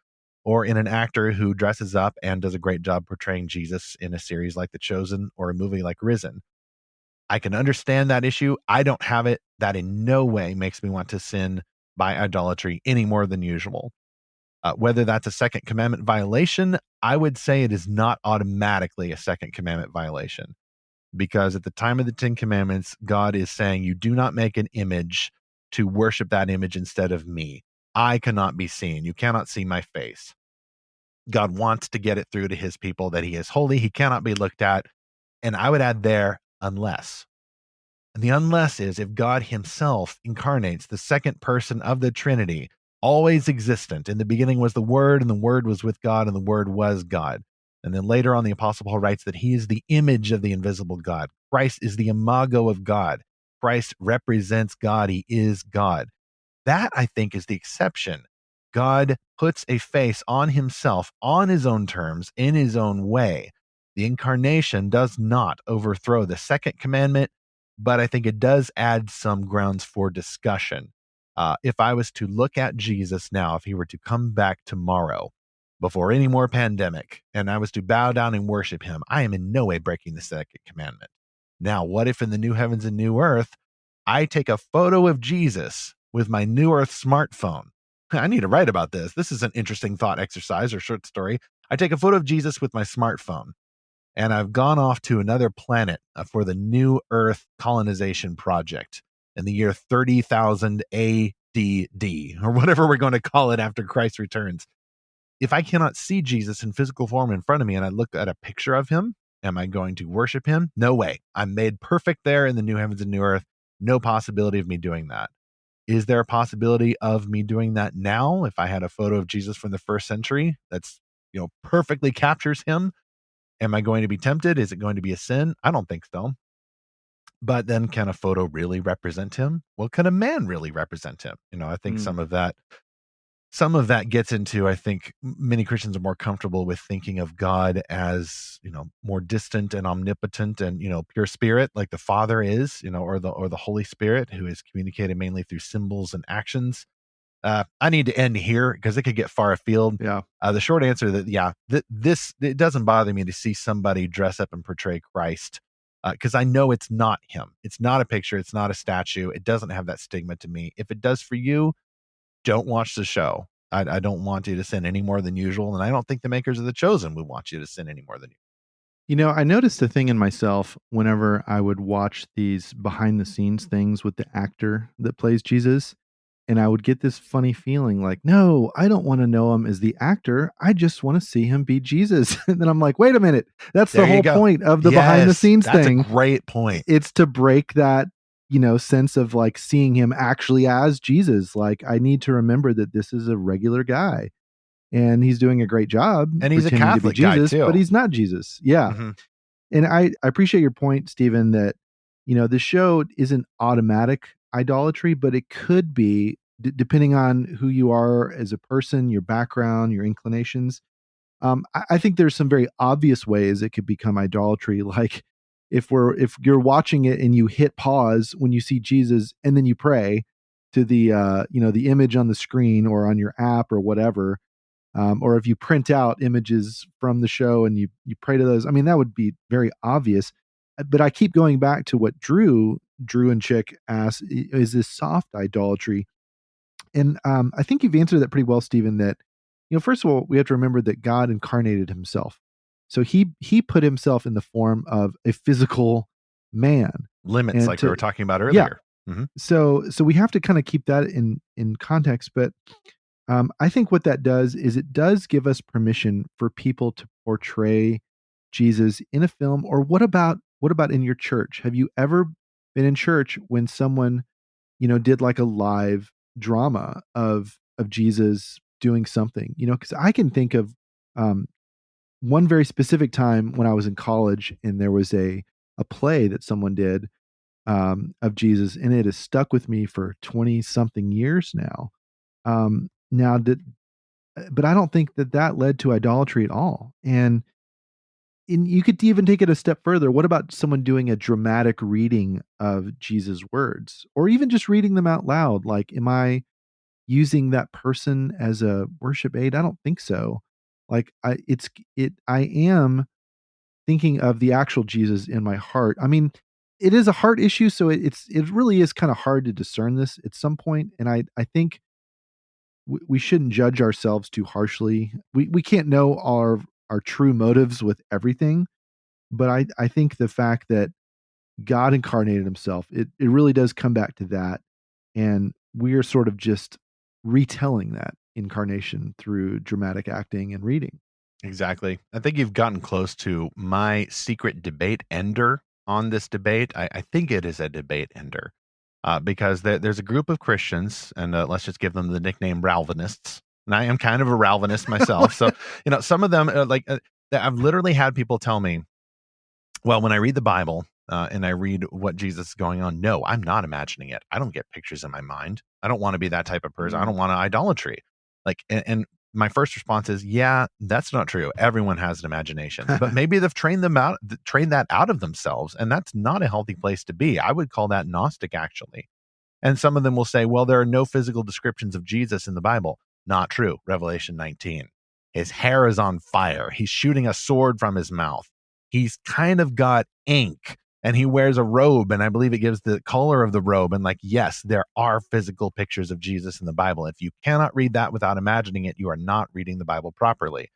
or in an actor who dresses up and does a great job portraying Jesus in a series like The Chosen or a movie like Risen. I can understand that issue. I don't have it. That in no way makes me want to sin by idolatry any more than usual. Whether that's a second commandment violation, I would say it is not automatically a second commandment violation, because at the time of the 10 commandments, God is saying, you do not make an image to worship that image instead of me. I cannot be seen. You cannot see my face. God wants to get it through to his people that he is holy. He cannot be looked at. And I would add there, unless. And the unless is if God himself incarnates the second person of the Trinity, always existent. In the beginning was the Word, and the Word was with God, and the Word was God. And then later on, the Apostle Paul writes that he is the image of the invisible God. Christ is the imago of God. Christ represents God. He is God. That, I think, is the exception. God puts a face on himself on his own terms, in his own way. The incarnation does not overthrow the second commandment, but I think it does add some grounds for discussion. If I was to look at Jesus now, if he were to come back tomorrow before any more pandemic, and I was to bow down and worship him, I am in no way breaking the second commandment. Now, what if in the new heavens and new earth, I take a photo of Jesus with my New Earth smartphone? I need to write about this. This is an interesting thought exercise or short story. I take a photo of Jesus with my smartphone, and I've gone off to another planet for the New Earth colonization project in the year 30,000 ADD, or whatever we're going to call it after Christ returns. If I cannot see Jesus in physical form in front of me and I look at a picture of him, am I going to worship him? No way. I'm made perfect there in the new heavens and new earth. No possibility of me doing that. Is there a possibility of me doing that now if I had a photo of Jesus from the first century that's, perfectly captures him? Am I going to be tempted? Is it going to be a sin? I don't think so. But then can a photo really represent him? Well, can a man really represent him? I think some of some of that gets into, I think many Christians are more comfortable with thinking of God as, more distant and omnipotent and, pure spirit, like the Father is, or the Holy Spirit, who is communicated mainly through symbols and actions. I need to end here because it could get far afield. Yeah. The short answer it doesn't bother me to see somebody dress up and portray Christ, because I know it's not him. It's not a picture. It's not a statue. It doesn't have that stigma to me. If it does for you, don't watch the show. I don't want you to sin any more than usual, and I don't think the makers of The Chosen would want you to sin any more than usual. I noticed a thing in myself whenever I would watch these behind the scenes things with the actor that plays Jesus. And I would get this funny feeling like, no, I don't want to know him as the actor. I just want to see him be Jesus. And then I'm like, wait a minute. That's the whole point of the behind the scenes thing. That's a great point. It's to break that, sense of like seeing him actually as Jesus. Like, I need to remember that this is a regular guy and he's doing a great job. And he's a Catholic Jesus, guy too. But he's not Jesus. Yeah. Mm-hmm. And I appreciate your point, Stephen, that, the show isn't automatic idolatry, but it could be depending on who you are as a person, your background, your inclinations. I think there's some very obvious ways it could become idolatry. Like if you're watching it and you hit pause when you see Jesus and then you pray to the the image on the screen or on your app or whatever, or if you print out images from the show and you pray to those. I mean, that would be very obvious. But I keep going back to what Drew and Chick asked: is this soft idolatry? And I think you've answered that pretty well, Stephen, that, first of all, we have to remember that God incarnated himself. So he put himself in the form of a physical man. Limits, like we were talking about earlier. Yeah. Mm-hmm. So we have to kind of keep that in context. But I think what that does is it does give us permission for people to portray Jesus in a film. Or what about in your church? Have you ever been in church when someone, did like a live drama of Jesus doing something, because I can think of one very specific time when I was in college and there was a play that someone did of Jesus, and it has stuck with me for 20 something years now. But I don't think that led to idolatry at all. And you could even take it a step further. What about someone doing a dramatic reading of Jesus' words, or even just reading them out loud? Like, am I using that person as a worship aid? I don't think so. Like, I am thinking of the actual Jesus in my heart. I mean, it is a heart issue, so it really is kind of hard to discern this at some point. And I think we shouldn't judge ourselves too harshly. We can't know our true motives with everything, but I think the fact that God incarnated himself, it really does come back to that. And we are sort of just retelling that incarnation through dramatic acting and reading. Exactly. I think you've gotten close to my secret debate ender on this debate. I think it is a debate ender because there's a group of Christians, and let's just give them the nickname Ralvinists. And I am kind of a Ralvinist myself. So, some of them I've literally had people tell me, well, when I read the Bible and I read what Jesus is going on, no, I'm not imagining it. I don't get pictures in my mind. I don't want to be that type of person. I don't want idolatry. And my first response is, yeah, that's not true. Everyone has an imagination, but maybe they've trained that out of themselves. And that's not a healthy place to be. I would call that Gnostic, actually. And some of them will say, well, there are no physical descriptions of Jesus in the Bible. Not true. Revelation 19. His hair is on fire. He's shooting a sword from his mouth. He's kind of got ink, and he wears a robe, and I believe it gives the color of the robe. And yes, there are physical pictures of Jesus in the Bible. If you cannot read that without imagining it, you are not reading the Bible properly.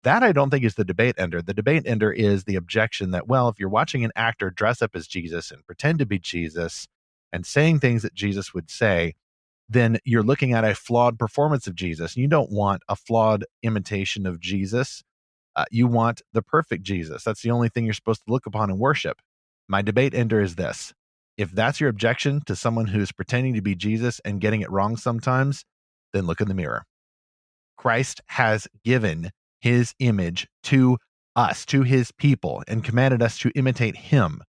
That I don't think is the debate ender. The debate ender is the objection that, well, if you're watching an actor dress up as Jesus and pretend to be Jesus and saying things that Jesus would say, then you're looking at a flawed performance of Jesus. You don't want a flawed imitation of Jesus. You want the perfect Jesus. That's the only thing you're supposed to look upon and worship. My debate ender is this. If that's your objection to someone who's pretending to be Jesus and getting it wrong sometimes, then look in the mirror. Christ has given his image to us, to his people, and commanded us to imitate him.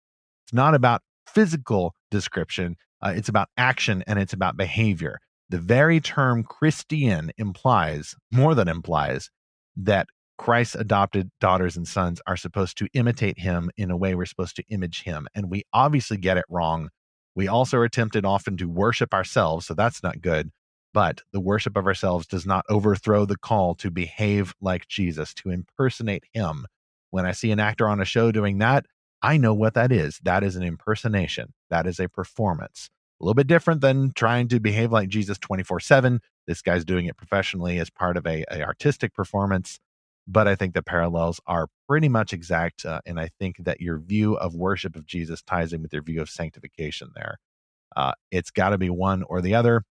It's not about physical description. It's about action, and it's about behavior. The very term Christian implies, more than implies, that Christ's adopted daughters and sons are supposed to imitate him in a way we're supposed to image him. And we obviously get it wrong. We also are tempted often to worship ourselves, so that's not good. But the worship of ourselves does not overthrow the call to behave like Jesus, to impersonate him. When I see an actor on a show doing that, I know what that is. That is an impersonation. That is a performance. A little bit different than trying to behave like Jesus 24/7. This guy's doing it professionally as part of a artistic performance. But I think the parallels are pretty much exact. And I think that your view of worship of Jesus ties in with your view of sanctification there. It's got to be one or the other.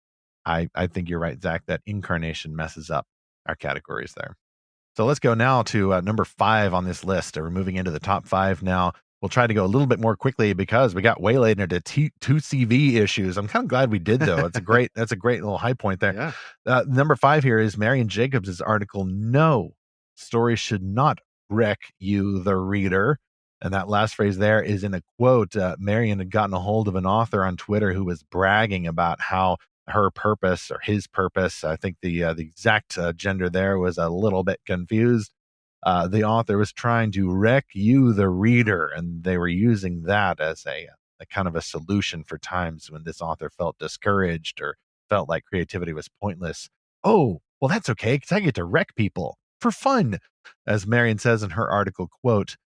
I think you're right, Zach, that incarnation messes up our categories there. So let's go now to number 5 on this list. We're moving into the top 5 now. We'll try to go a little bit more quickly because we got waylaid into 2CV issues. I'm kind of glad we did, though. That's a great little high point there. Yeah. Number 5 here is Marion Jacobs' article, No, Stories Should Not Wreck You, the Reader. And that last phrase there is in a quote. Marion had gotten a hold of an author on Twitter who was bragging about how her purpose or his purpose, I think the exact gender there was a little bit confused. The author was trying to wreck you, the reader, and they were using that as a kind of a solution for times when this author felt discouraged or felt like creativity was pointless. Oh, well, that's okay, because I get to wreck people for fun. As Marion says in her article, quote,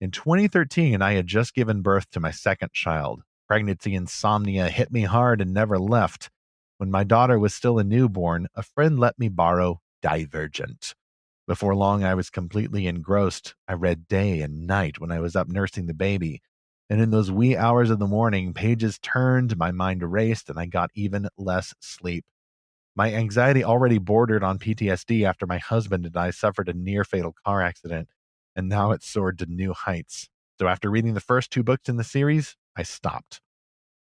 in 2013, I had just given birth to my second child. Pregnancy insomnia hit me hard and never left. When my daughter was still a newborn, a friend let me borrow Divergent. Before long, I was completely engrossed. I read day and night when I was up nursing the baby. And in those wee hours of the morning, pages turned, my mind raced, and I got even less sleep. My anxiety already bordered on PTSD after my husband and I suffered a near-fatal car accident, and now it soared to new heights. So after reading the first 2 books in the series, I stopped.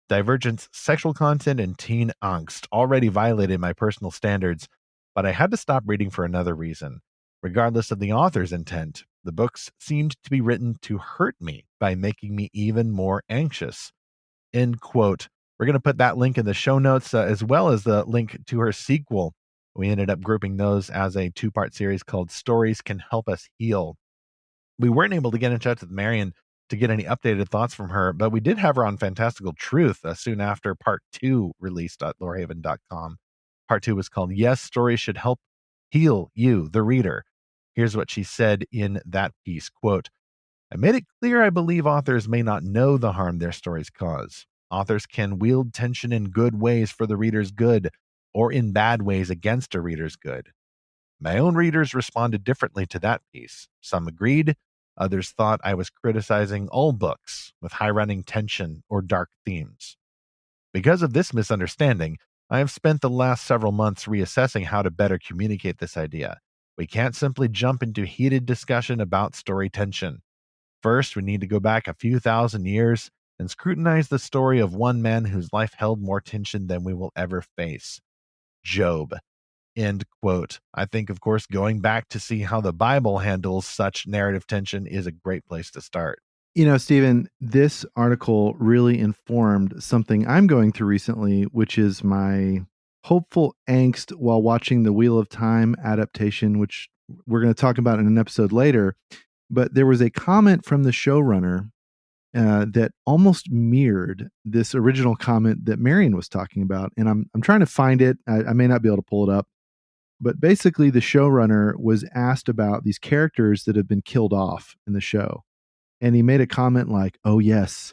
Divergent's sexual content and teen angst already violated my personal standards, but I had to stop reading for another reason. Regardless of the author's intent, the books seemed to be written to hurt me by making me even more anxious. End quote. We're going to put that link in the show notes as well as the link to her sequel. We ended up grouping those as a 2-part series called Stories Can Help Us Heal. We weren't able to get in touch with Marion to get any updated thoughts from her, but we did have her on Fantastical Truth soon after part 2 released at Lorehaven.com. Part 2 was called Yes, Stories Should Help Heal You, the Reader. Here's what she said in that piece, quote, I made it clear I believe authors may not know the harm their stories cause. Authors can wield tension in good ways for the reader's good, or in bad ways against a reader's good. My own readers responded differently to that piece. Some agreed, others thought I was criticizing all books with high-running tension or dark themes. Because of this misunderstanding, I have spent the last several months reassessing how to better communicate this idea. We can't simply jump into heated discussion about story tension. First, we need to go back a few thousand years and scrutinize the story of one man whose life held more tension than we will ever face. Job. End quote. I think, of course, going back to see how the Bible handles such narrative tension is a great place to start. You know, Stephen, this article really informed something I'm going through recently, which is my hopeful angst while watching the Wheel of Time adaptation, which we're going to talk about in an episode later. But there was a comment from the showrunner that almost mirrored this original comment that Marion was talking about. And I'm trying to find it. I may not be able to pull it up. But basically, the showrunner was asked about these characters that have been killed off in the show. And he made a comment like, oh, yes,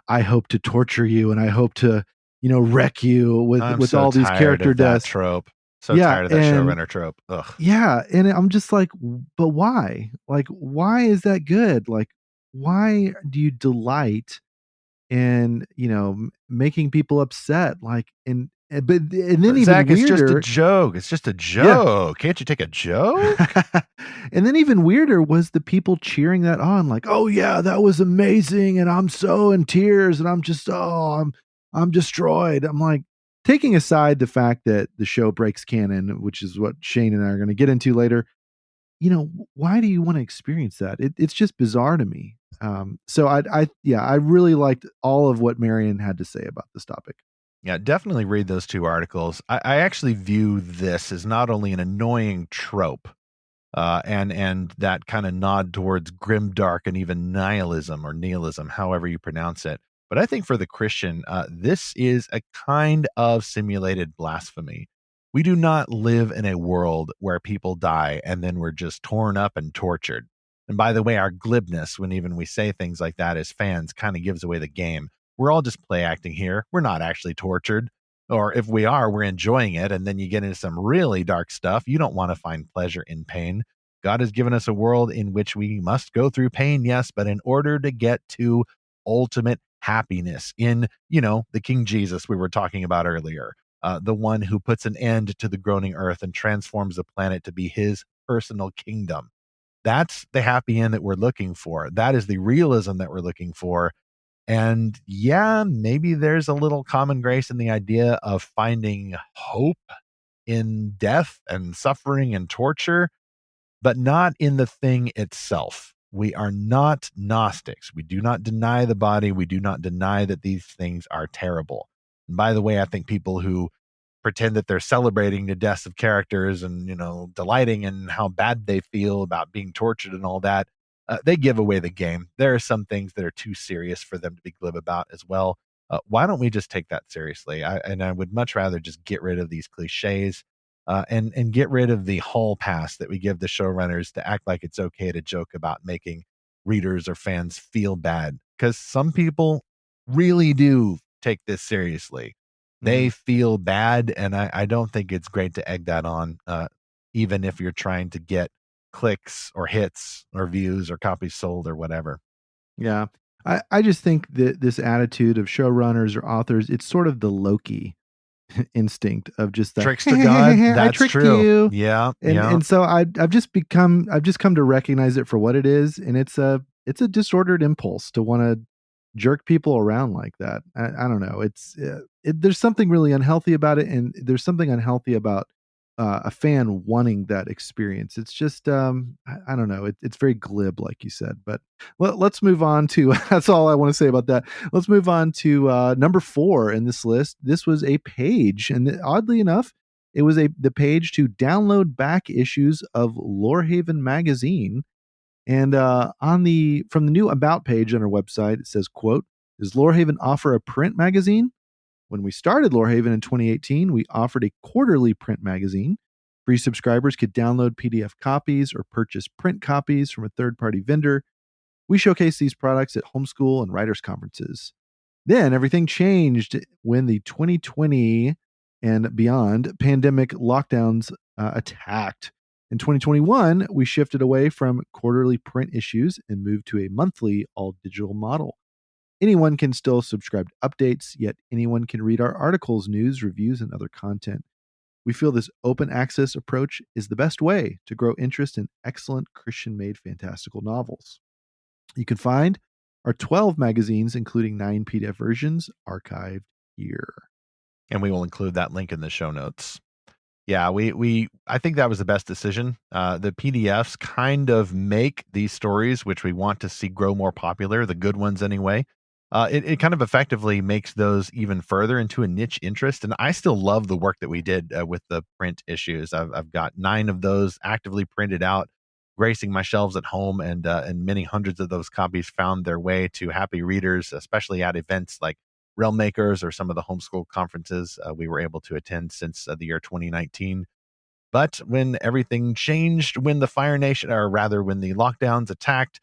I hope to torture you and I hope to, wreck you with so all these character deaths. Trope. Tired of that showrunner trope. Ugh. Yeah. And I'm just like, but why? Like, why is that good? Like, why do you delight in, making people upset? Like, and then even Zach, weirder, it's just a joke. It's just a joke. Yeah. Can't you take a joke? And then even weirder was the people cheering that on, like, "Oh yeah, that was amazing," and I'm so in tears, and I'm just, I'm destroyed. I'm like, taking aside the fact that the show breaks canon, which is what Shane and I are going to get into later. Why do you want to experience that? It's just bizarre to me. So I really liked all of what Marion had to say about this topic. Yeah, definitely read those two articles. I actually view this as not only an annoying trope, and that kind of nod towards grimdark and even nihilism, however you pronounce it. But I think for the Christian, this is a kind of simulated blasphemy. We do not live in a world where people die and then we're just torn up and tortured. And by the way, our glibness, when even we say things like that as fans, kind of gives away the game. We're all just play acting here. We're not actually tortured. Or if we are, we're enjoying it. And then you get into some really dark stuff. You don't want to find pleasure in pain. God has given us a world in which we must go through pain, yes, but in order to get to ultimate happiness in, the King Jesus we were talking about earlier, the one who puts an end to the groaning earth and transforms the planet to be his personal kingdom. That's the happy end that we're looking for. That is the realism that we're looking for. And yeah, maybe there's a little common grace in the idea of finding hope in death and suffering and torture, but not in the thing itself. We are not Gnostics. We do not deny the body. We do not deny that these things are terrible. And by the way, I think people who pretend that they're celebrating the deaths of characters and delighting in how bad they feel about being tortured and all that, they give away the game. There are some things that are too serious for them to be glib about as well. Why don't we just take that seriously? I would much rather just get rid of these cliches, and get rid of the hall pass that we give the showrunners to act like it's okay to joke about making readers or fans feel bad, because some people really do take this seriously. They feel bad, and I don't think it's great to egg that on, even if you're trying to get clicks or hits or views or copies sold or whatever. Yeah. I just think that this attitude of showrunners or authors, it's sort of the Loki instinct of just the Trickster God, I that's tricked true. you. Yeah, And yeah. so I've just come to recognize it for what it is, and it's a disordered impulse to want to jerk people around like that. I don't know. There's something really unhealthy about it, and there's something unhealthy about a fan wanting that experience. It's just I don't know. It's very glib, like you said. But let's move on to that's all I want to say about that. Let's move on to number 4 in this list. This was a page, and oddly enough, it was the page to download back issues of Lorehaven magazine. And from the new about page on our website, it says, "quote Does Lorehaven offer a print magazine? When we started Lorehaven in 2018, we offered a quarterly print magazine. Free subscribers could download PDF copies or purchase print copies from a third-party vendor. We showcase these products at homeschool and writers' conferences. Then everything changed when the 2020 and beyond pandemic lockdowns attacked. In 2021, we shifted away from quarterly print issues and moved to a monthly all digital model. Anyone can still subscribe to updates, yet anyone can read our articles, news, reviews, and other content. We feel this open access approach is the best way to grow interest in excellent Christian made fantastical novels. You can find our 12 magazines, including 9 PDF versions, archived here." And we will include that link in the show notes. Yeah, we I think that was the best decision. The PDFs kind of make these stories, which we want to see grow more popular, the good ones anyway. It kind of effectively makes those even further into a niche interest. And I still love the work that we did with the print issues. I've got 9 of those actively printed out, gracing my shelves at home, and many hundreds of those copies found their way to happy readers, especially at events like Realm Makers or some of the homeschool conferences we were able to attend since the year 2019. But when everything changed, when the Fire Nation, or rather when the lockdowns attacked,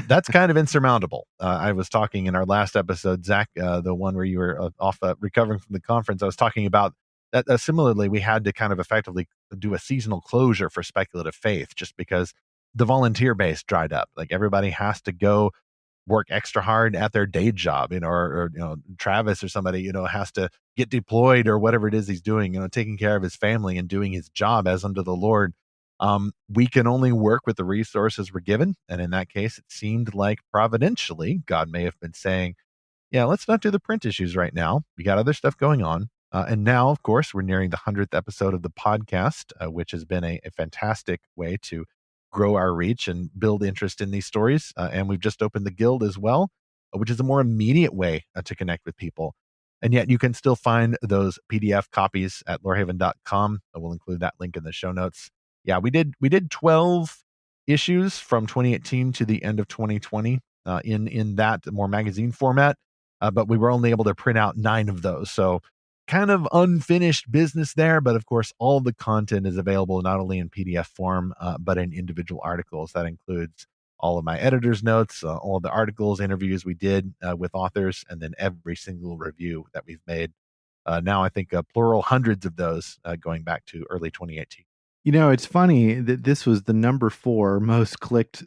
that's kind of insurmountable. I was talking in our last episode, Zack, the one where you were off recovering from the conference. I was talking about that. Similarly, we had to kind of effectively do a seasonal closure for speculative faith, just because the volunteer base dried up. Like everybody has to go work extra hard at their day job, or Travis or somebody, has to get deployed or whatever it is he's doing, taking care of his family and doing his job as unto the Lord. We can only work with the resources we're given. And in that case, it seemed like providentially, God may have been saying, yeah, let's not do the print issues right now. We got other stuff going on. And now, of course, we're nearing the 100th episode of the podcast, which has been a fantastic way to grow our reach and build interest in these stories. And we've just opened the guild as well, which is a more immediate way to connect with people. And yet you can still find those PDF copies at lorehaven.com. We'll include that link in the show notes. Yeah, we did 12 issues from 2018 to the end of 2020 in that more magazine format, but we were only able to print out 9 of those. So kind of unfinished business there, but of course, all the content is available not only in PDF form, but in individual articles. That includes all of my editor's notes, all of the articles, interviews we did with authors, and then every single review that we've made. Now, I think plural hundreds of those going back to early 2018. It's funny that this was the number 4 most clicked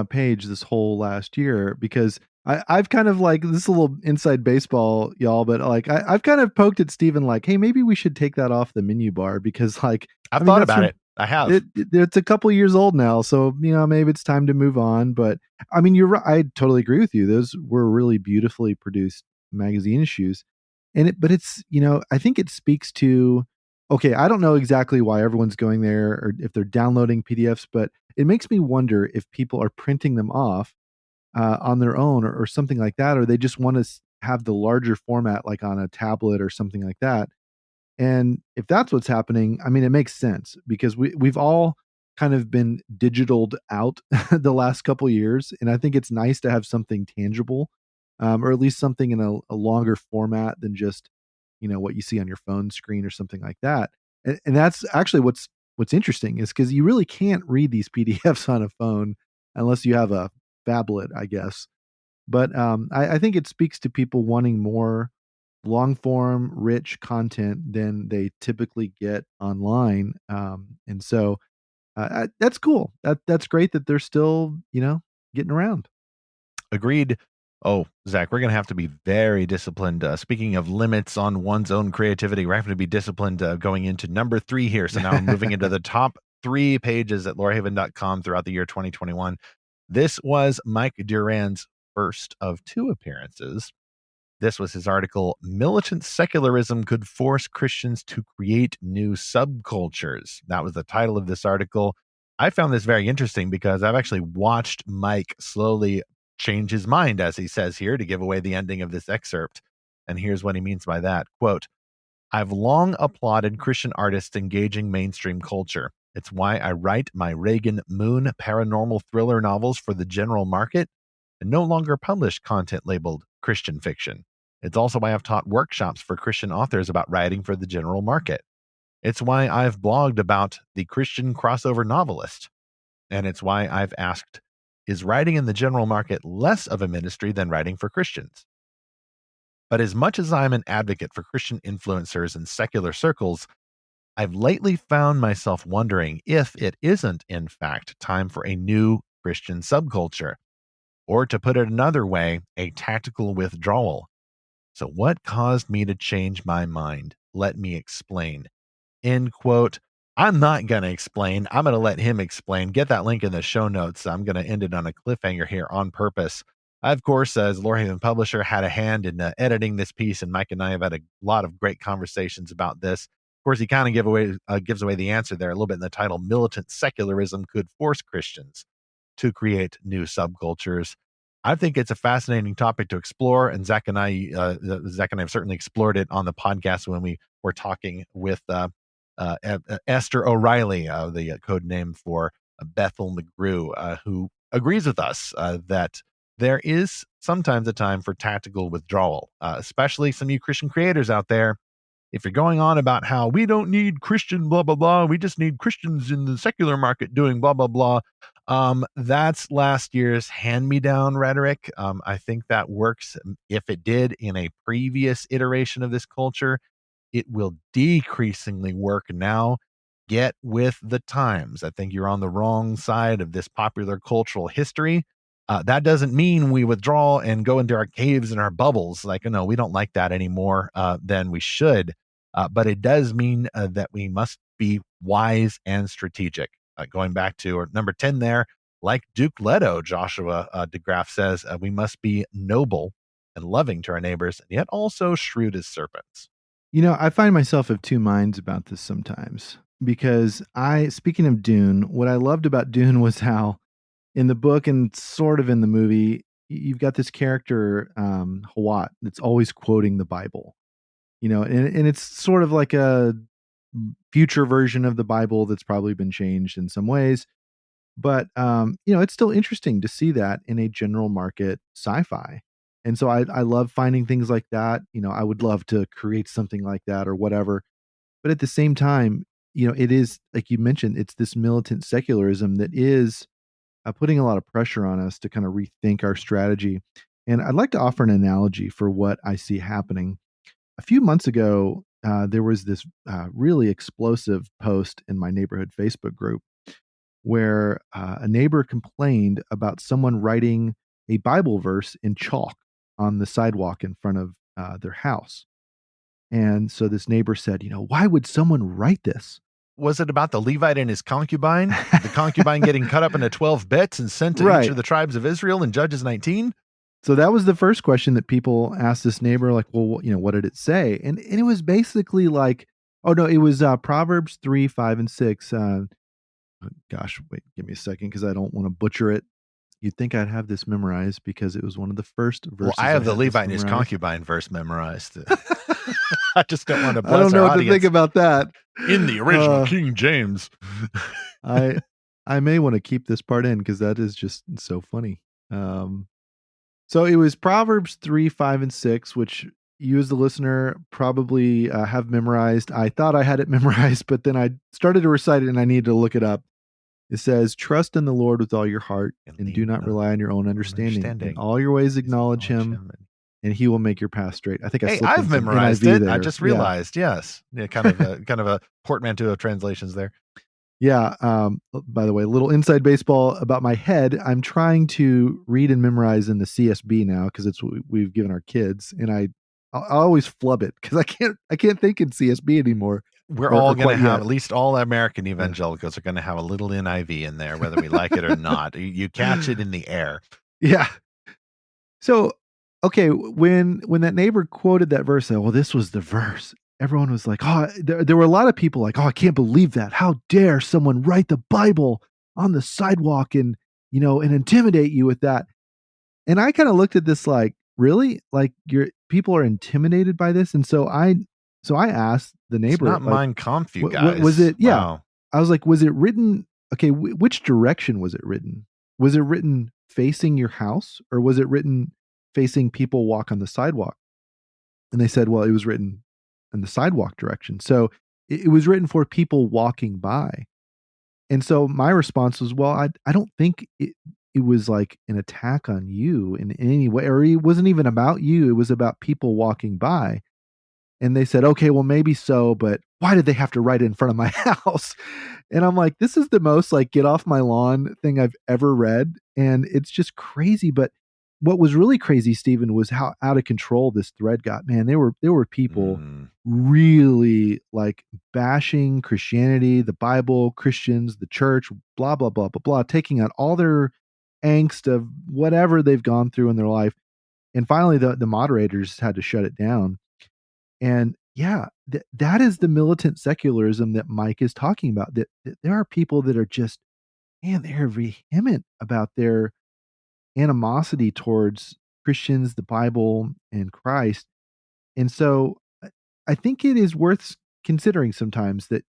page this whole last year because I've kind of like this is a little inside baseball, y'all, but like I've kind of poked at Steven like, hey, maybe we should take that off the menu bar because like I've thought about it. I have. It's a couple years old now, so maybe it's time to move on. But I mean, you're right. I totally agree with you. Those were really beautifully produced magazine issues, but it's I think it speaks to. Okay, I don't know exactly why everyone's going there or if they're downloading PDFs, but it makes me wonder if people are printing them off on their own or something like that, or they just want to have the larger format like on a tablet or something like that. And if that's what's happening, I mean, it makes sense because we've all kind of been digitaled out the last couple years, and I think it's nice to have something tangible, or at least something in a longer format than just what you see on your phone screen or something like that. And that's actually what's interesting is because you really can't read these PDFs on a phone unless you have a phablet, I guess. But I think it speaks to people wanting more long form, rich content than they typically get online. And so that's cool. That's great that they're still, getting around. Agreed. Oh, Zach, we're going to have to be very disciplined. Speaking of limits on one's own creativity, we're having to be disciplined going into number 3 here. So now I'm moving into the top 3 pages at lorehaven.com throughout the year 2021. This was Mike Duran's first of 2 appearances. This was his article, Militant Secularism Could Force Christians to Create New Subcultures. That was the title of this article. I found this very interesting because I've actually watched Mike slowly change his mind, as he says here, to give away the ending of this excerpt. And here's what he means by that. Quote, I've long applauded Christian artists engaging mainstream culture. It's why I write my Reagan Moon paranormal thriller novels for the general market and no longer publish content labeled Christian fiction. It's also why I've taught workshops for Christian authors about writing for the general market. It's why I've blogged about the Christian crossover novelist. And it's why I've asked, is writing in the general market less of a ministry than writing for Christians? But as much as I'm an advocate for Christian influencers in secular circles, I've lately found myself wondering if it isn't, in fact, time for a new Christian subculture. Or to put it another way, a tactical withdrawal. So what caused me to change my mind? Let me explain. End quote. I'm not going to explain. I'm going to let him explain. Get that link in the show notes. I'm going to end it on a cliffhanger here on purpose. I, of course, as Lorehaven publisher, had a hand in editing this piece, and Mike and I have had a lot of great conversations about this. Of course, he kind of gives away the answer there a little bit in the title. Militant secularism could force Christians to create new subcultures. I think it's a fascinating topic to explore, and Zach and I have certainly explored it on the podcast when we were talking with Esther O'Reilly, the code name for Bethel McGrew, who agrees with us that there is sometimes a time for tactical withdrawal, especially some of you Christian creators out there. If you're going on about how we don't need Christian blah, blah, blah, we just need Christians in the secular market doing blah, blah, blah. That's last year's hand-me-down rhetoric. I think that works. If it did in a previous iteration of this culture, it will decreasingly work now. Get with the times. I think you're on the wrong side of this popular cultural history. That doesn't mean we withdraw and go into our caves and our bubbles. Like, no, we don't like that anymore than we should. But it does mean that we must be wise and strategic. Going back to number 10 there, like Duke Leto, Joshua DeGraff says, we must be noble and loving to our neighbors, and yet also shrewd as serpents. I find myself of 2 minds about this sometimes because speaking of Dune, what I loved about Dune was how in the book and sort of in the movie, you've got this character, Hawat, that's always quoting the Bible. And it's sort of like a future version of the Bible that's probably been changed in some ways. But it's still interesting to see that in a general market sci-fi. And so I love finding things like that. I would love to create something like that or whatever. But at the same time, it is like you mentioned, it's this militant secularism that is putting a lot of pressure on us to kind of rethink our strategy. And I'd like to offer an analogy for what I see happening. A few months ago, there was this really explosive post in my neighborhood Facebook group where a neighbor complained about someone writing a Bible verse in chalk on the sidewalk in front of their house. And so this neighbor said, why would someone write this? Was it about the Levite and his concubine? The concubine getting cut up into 12 bits and sent to each Right. of the tribes of Israel in Judges 19? So that was the first question that people asked this neighbor, like, well, what did it say? And it was basically like, oh no, it was Proverbs 3, 5, and 6. Gosh, wait, give me a second because I don't want to butcher it. You'd think I'd have this memorized because it was one of the first verses. Well, I have the had Levite and his memorized. concubine verse memorized. I just don't want to bless I don't know our what audience. to think about that. In the original King James. I may want to keep this part in because that is just so funny. So it was Proverbs 3, 5, and 6, which you as the listener probably have memorized. I thought I had it memorized, but then I started to recite it and I needed to look it up. It says, trust in the Lord with all your heart and do not rely on your own understanding. In all your ways acknowledge him and he will make your path straight. I think I've memorized it. There. I just realized, yes. Yeah, kind of a portmanteau of translations there. Yeah. By the way, a little inside baseball about my head. I'm trying to read and memorize in the CSB now because it's what we've given our kids, and I always flub it because I can't think in CSB anymore. We're all going to have, at least all American evangelicals are going to have a little NIV in there, whether we like it or not. You catch it in the air. Yeah. So, okay, when that neighbor quoted that verse, well, this was the verse. Everyone was like, oh, there were a lot of people like, oh, I can't believe that. How dare someone write the Bible on the sidewalk and intimidate you with that? And I kind of looked at this like, really? Like people are intimidated by this? And so I asked the neighbor, it's not Mein Kampf, you guys. Was it? Yeah. Wow. I was like, was it written? Okay. Which direction was it written? Was it written facing your house or was it written facing people walk on the sidewalk? And they said, well, it was written in the sidewalk direction. So it was written for people walking by. And so my response was, well, I don't think it was like an attack on you in any way, or it wasn't even about you. It was about people walking by. And they said, okay, well, maybe so, but why did they have to write it in front of my house? And I'm like, this is the most like get off my lawn thing I've ever read. And it's just crazy. But what was really crazy, Stephen, was how out of control this thread got. Man, there were people really like bashing Christianity, the Bible, Christians, the church, blah, blah, blah, blah, blah, taking out all their angst of whatever they've gone through in their life. And finally, the moderators had to shut it down. And yeah, that is the militant secularism that Mike is talking about. That there are people that are just, man, they're vehement about their animosity towards Christians, the Bible, and Christ. And so I think it is worth considering sometimes that,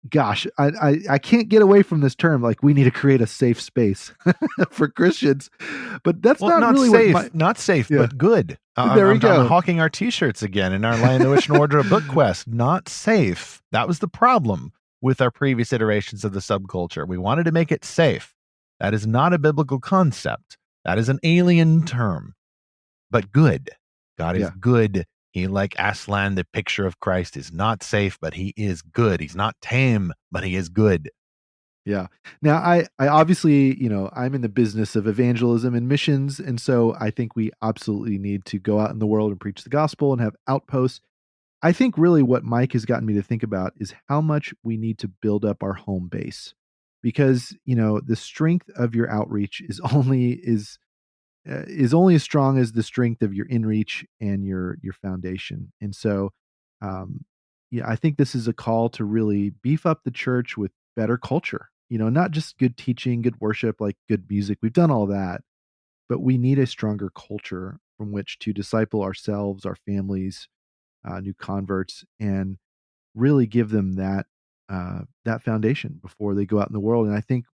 gosh, I can't get away from this term. Like we need to create a safe space for Christians, but that's not really safe, not safe, but good. There we go. I'm hawking our T-shirts again in our Lion the Witch and Wardrobe book quest. Not safe. That was the problem with our previous iterations of the subculture. We wanted to make it safe. That is not a biblical concept. That is an alien term. But good. God is good. He, like Aslan, the picture of Christ, is not safe, but he is good. He's not tame, but he is good. Yeah. Now, I obviously, I'm in the business of evangelism and missions. And so I think we absolutely need to go out in the world and preach the gospel and have outposts. I think really what Mike has gotten me to think about is how much we need to build up our home base because, the strength of your outreach is only as strong as the strength of your inreach and your foundation. And so, I think this is a call to really beef up the church with better culture. Not just good teaching, good worship, like good music. We've done all that, but we need a stronger culture from which to disciple ourselves, our families, new converts, and really give them that foundation before they go out in the world. And I think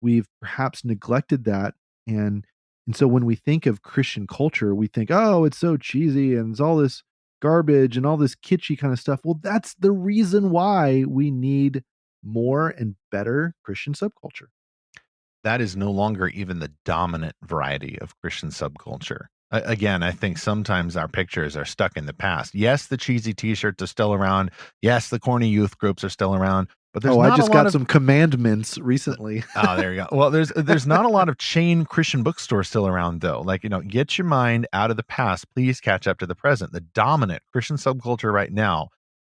we've perhaps neglected that. And so when we think of Christian culture, we think, oh, it's so cheesy and it's all this garbage and all this kitschy kind of stuff. Well, that's the reason why we need more and better Christian subculture. That is no longer even the dominant variety of Christian subculture. Again, I think sometimes our pictures are stuck in the past. Yes, the cheesy t-shirts are still around. Yes, the corny youth groups are still around, but there's Oh, I not a just lot got of some commandments recently. Oh, there you go. Well, there's not a lot of chain Christian bookstores still around though. Like, get your mind out of the past. Please catch up to the present. The dominant Christian subculture right now,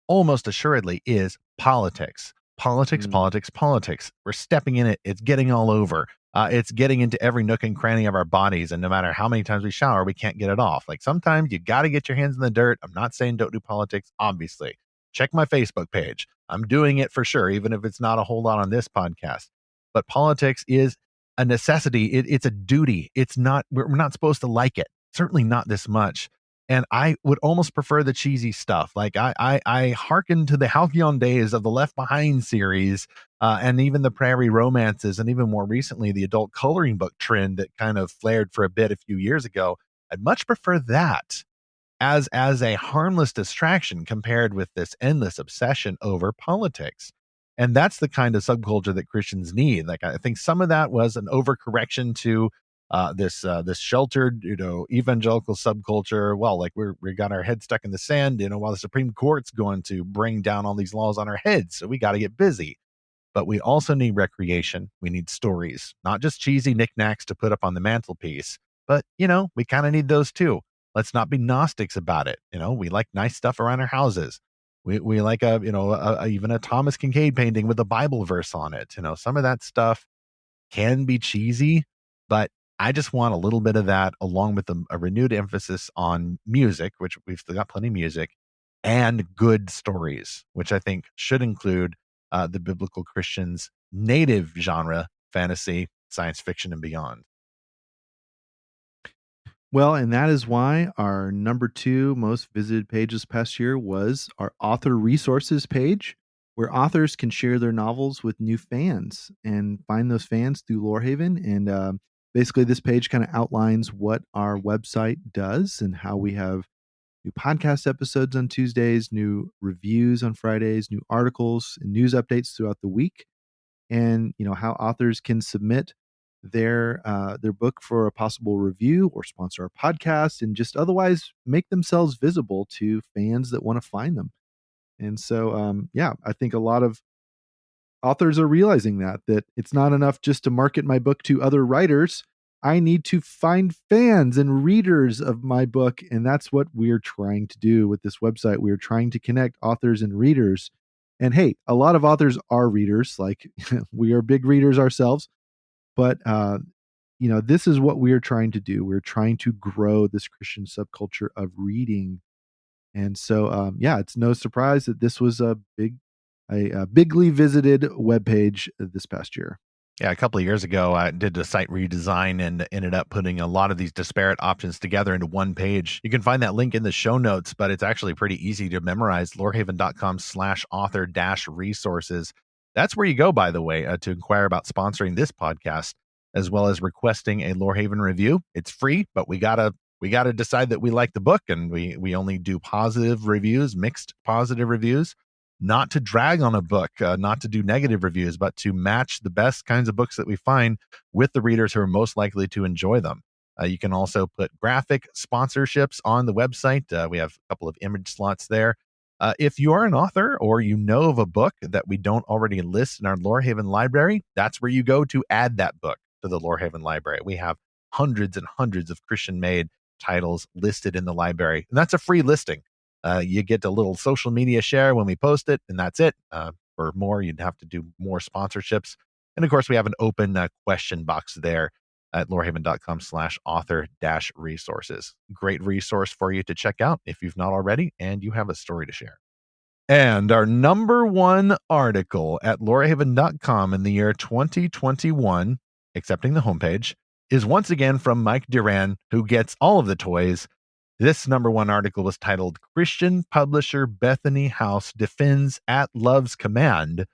almost assuredly, is politics. Politics, Mm. politics, politics. We're stepping in it. It's getting all over. It's getting into every nook and cranny of our bodies. And no matter how many times we shower, we can't get it off. Like sometimes you got to get your hands in the dirt. I'm not saying don't do politics, obviously. Check my Facebook page. I'm doing it for sure, even if it's not a whole lot on this podcast. But politics is a necessity. It's a duty. It's not, we're not supposed to like it. Certainly not this much. And I would almost prefer the cheesy stuff. Like I hearken to the halcyon days of the Left Behind series, and even the Prairie romances, and even more recently the adult coloring book trend that kind of flared for a bit a few years ago. I'd much prefer that as a harmless distraction compared with this endless obsession over politics. And that's the kind of subculture that Christians need. Like I think some of that was an overcorrection to this sheltered, evangelical subculture. Well, like we got our head stuck in the sand, while the Supreme Court's going to bring down all these laws on our heads. So we got to get busy. But we also need recreation. We need stories, not just cheesy knickknacks to put up on the mantelpiece. But, we kind of need those too. Let's not be Gnostics about it. We like nice stuff around our houses. We like even a Thomas Kincaid painting with a Bible verse on it. Some of that stuff can be cheesy, but I just want a little bit of that along with a renewed emphasis on music, which we've still got plenty of music, and good stories, which I think should include the biblical Christians' native genre, fantasy, science fiction, and beyond. Well, and that is why our number 2 most visited page this past year was our author resources page, where authors can share their novels with new fans and find those fans through Lorehaven. And basically, this page kind of outlines what our website does and how we have new podcast episodes on Tuesdays, new reviews on Fridays, new articles and news updates throughout the week, and how authors can submit their book for a possible review or sponsor our podcast and just otherwise make themselves visible to fans that want to find them. And so yeah, I think a lot of authors are realizing that it's not enough just to market my book to other writers. I need to find fans and readers of my book, and that's what we're trying to do with this website. We're trying to connect authors and readers. And hey, a lot of authors are readers, like we are big readers ourselves. But this is what we're trying to do. We're trying to grow this Christian subculture of reading. And so yeah, it's no surprise that this was a bigly visited webpage this past year. Yeah, a couple of years ago, I did a site redesign and ended up putting a lot of these disparate options together into one page. You can find that link in the show notes, but it's actually pretty easy to memorize. Lorehaven.com/author-resources. That's where you go, by the way, to inquire about sponsoring this podcast, as well as requesting a Lorehaven review. It's free, but we gotta decide that we like the book, and we only do positive reviews, mixed positive reviews. Not to drag on a book, not to do negative reviews, but to match the best kinds of books that we find with the readers who are most likely to enjoy them. You can also put graphic sponsorships on the website. We have a couple of image slots there. If you are an author or you know of a book that we don't already list in our Lorehaven library, that's where you go to add that book to the Lorehaven library. We have hundreds and hundreds of Christian-made titles listed in the library, and that's a free listing. You get a little social media share when we post it, and that's it. For more, you'd have to do more sponsorships. And of course, we have an open question box there at lorehaven.com/author-resources. Great resource for you to check out if you've not already and you have a story to share. And our number 1 article at lorehaven.com in the year 2021, excepting the homepage, is once again from Mike Duran, who gets all of the toys. This number one article was titled Christian Publisher Bethany House Defends At Love's Command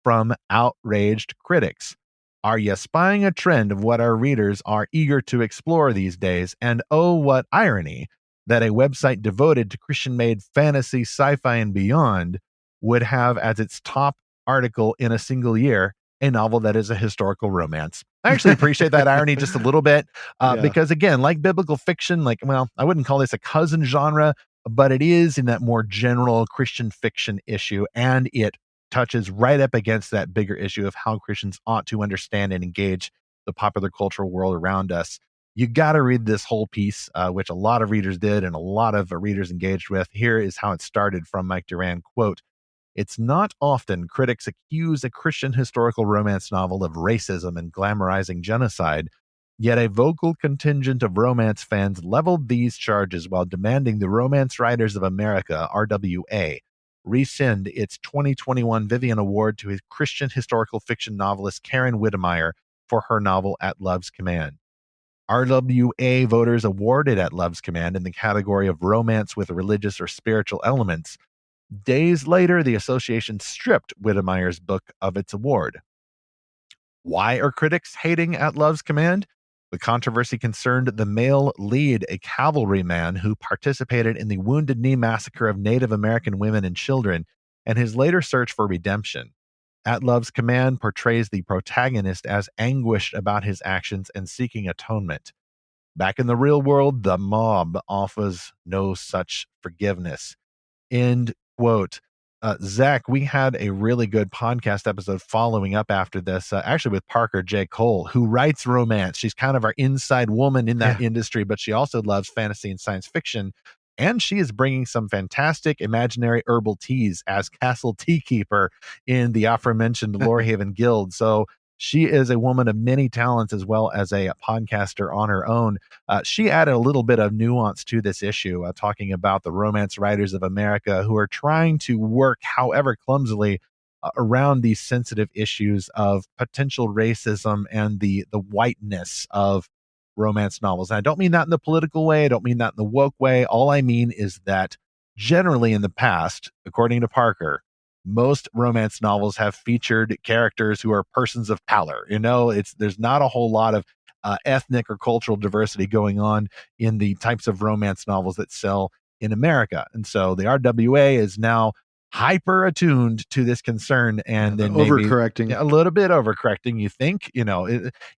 from Outraged Critics. Are you spying a trend of what our readers are eager to explore these days? And oh, what irony that a website devoted to Christian made fantasy, sci fi, and beyond would have as its top article in a single year a novel that is a historical romance. I actually appreciate that irony just a little bit because, again, like biblical fiction, well, I wouldn't call this a cousin genre, but it is in that more general Christian fiction issue, and it touches right up against that bigger issue of how Christians ought to understand and engage the popular cultural world around us. You got to read this whole piece, which a lot of readers did and a lot of readers engaged with. Here is how it started from Mike Duran, quote, "It's not often critics accuse a Christian historical romance novel of racism and glamorizing genocide, yet a vocal contingent of romance fans leveled these charges while demanding the Romance Writers of America, RWA, rescind its 2021 Vivian Award to his Christian historical fiction novelist Karen Whittemire for her novel At Love's Command. RWA voters awarded At Love's Command in the category of romance with religious or spiritual elements. Days later, the association stripped Whittemire's book of its award. Why are critics hating At Love's Command? The controversy concerned the male lead, a cavalryman who participated in the Wounded Knee massacre of Native American women and children, and his later search for redemption. At Love's Command portrays the protagonist as anguished about his actions and seeking atonement. Back in the real world, the mob offers no such forgiveness. End quote. Zack, we had a really good podcast episode following up after this, actually with Parker J. Cole, who writes romance. She's kind of our inside woman in that industry, but she also loves fantasy and science fiction. And she is bringing some fantastic imaginary herbal teas as Castle Teakeeper in the aforementioned Lorehaven Guild. So she is a woman of many talents as well as a podcaster on her own. She added a little bit of nuance to this issue, talking about the Romance Writers of America who are trying to work, however clumsily, around these sensitive issues of potential racism and the whiteness of romance novels. And I don't mean that in the political way. I don't mean that in the woke way. All I mean is that generally in the past, according to Parker, most romance novels have featured characters who are persons of color. There's not a whole lot of ethnic or cultural diversity going on in the types of romance novels that sell in America. And so the RWA is now hyper attuned to this concern, and then overcorrecting, a little bit overcorrecting. You think,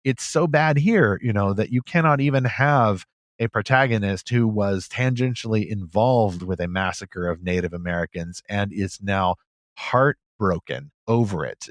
it's so bad here, that you cannot even have a protagonist who was tangentially involved with a massacre of Native Americans and is now heartbroken over it,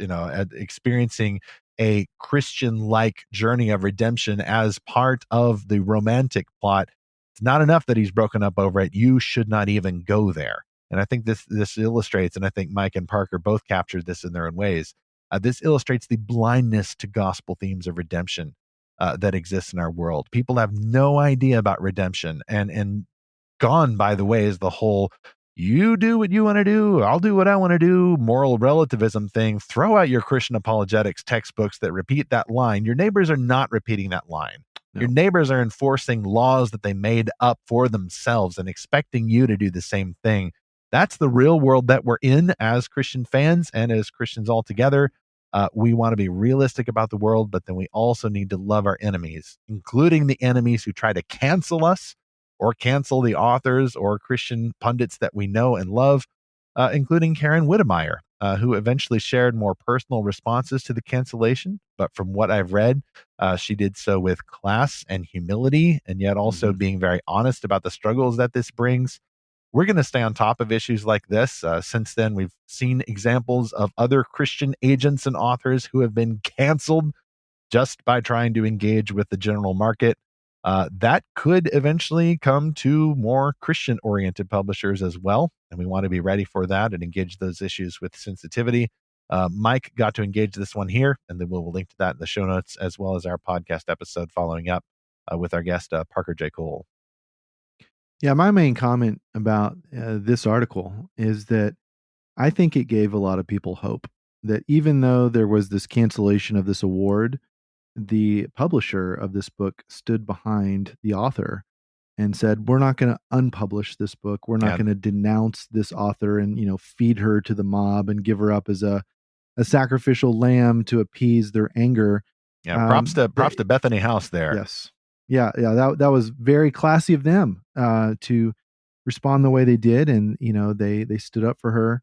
experiencing a Christian-like journey of redemption as part of the romantic plot. It's not enough that he's broken up over it. You should not even go there. And I think this illustrates, and I think Mike and Parker both captured this in their own ways. This illustrates the blindness to gospel themes of redemption that exists in our world. People have no idea about redemption, and gone, by the way, is the whole "you do what you want to do, I'll do what I want to do" moral relativism thing. Throw out your Christian apologetics textbooks that repeat that line. Your neighbors are not repeating that line. No. Your neighbors are enforcing laws that they made up for themselves and expecting you to do the same thing. That's the real world that we're in as Christian fans and as Christians altogether. We want to be realistic about the world, but then we also need to love our enemies, including the enemies who try to cancel us or cancel the authors or Christian pundits that we know and love, including Karen Whittemire, who eventually shared more personal responses to the cancellation. But from what I've read, she did so with class and humility, and yet also being very honest about the struggles that this brings. We're going to stay on top of issues like this. Since then, we've seen examples of other Christian agents and authors who have been canceled just by trying to engage with the general market. That could eventually come to more Christian-oriented publishers as well, and we want to be ready for that and engage those issues with sensitivity. Mike got to engage this one here, and then we'll link to that in the show notes, as well as our podcast episode following up with our guest, Parker J. Cole. Yeah, my main comment about this article is that I think it gave a lot of people hope that even though there was this cancellation of this award, the publisher of this book stood behind the author and said, we're not going to unpublish this book. We're not Yeah. going to denounce this author and, feed her to the mob and give her up as a sacrificial lamb to appease their anger. Yeah. Props to Bethany House there. Yes. Yeah. That was very classy of them to respond the way they did. And, they stood up for her.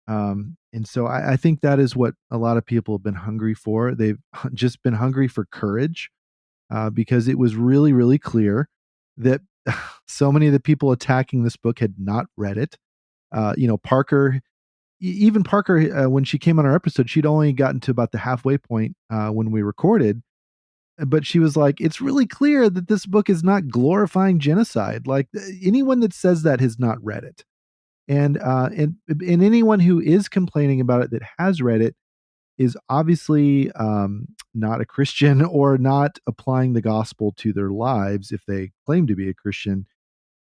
And so I think that is what a lot of people have been hungry for. They've just been hungry for courage because it was really, really clear that so many of the people attacking this book had not read it. Parker, even Parker, when she came on our episode, she'd only gotten to about the halfway point when we recorded. But she was like, it's really clear that this book is not glorifying genocide. Like anyone that says that has not read it. And anyone who is complaining about it that has read it is obviously not a Christian or not applying the gospel to their lives if they claim to be a Christian.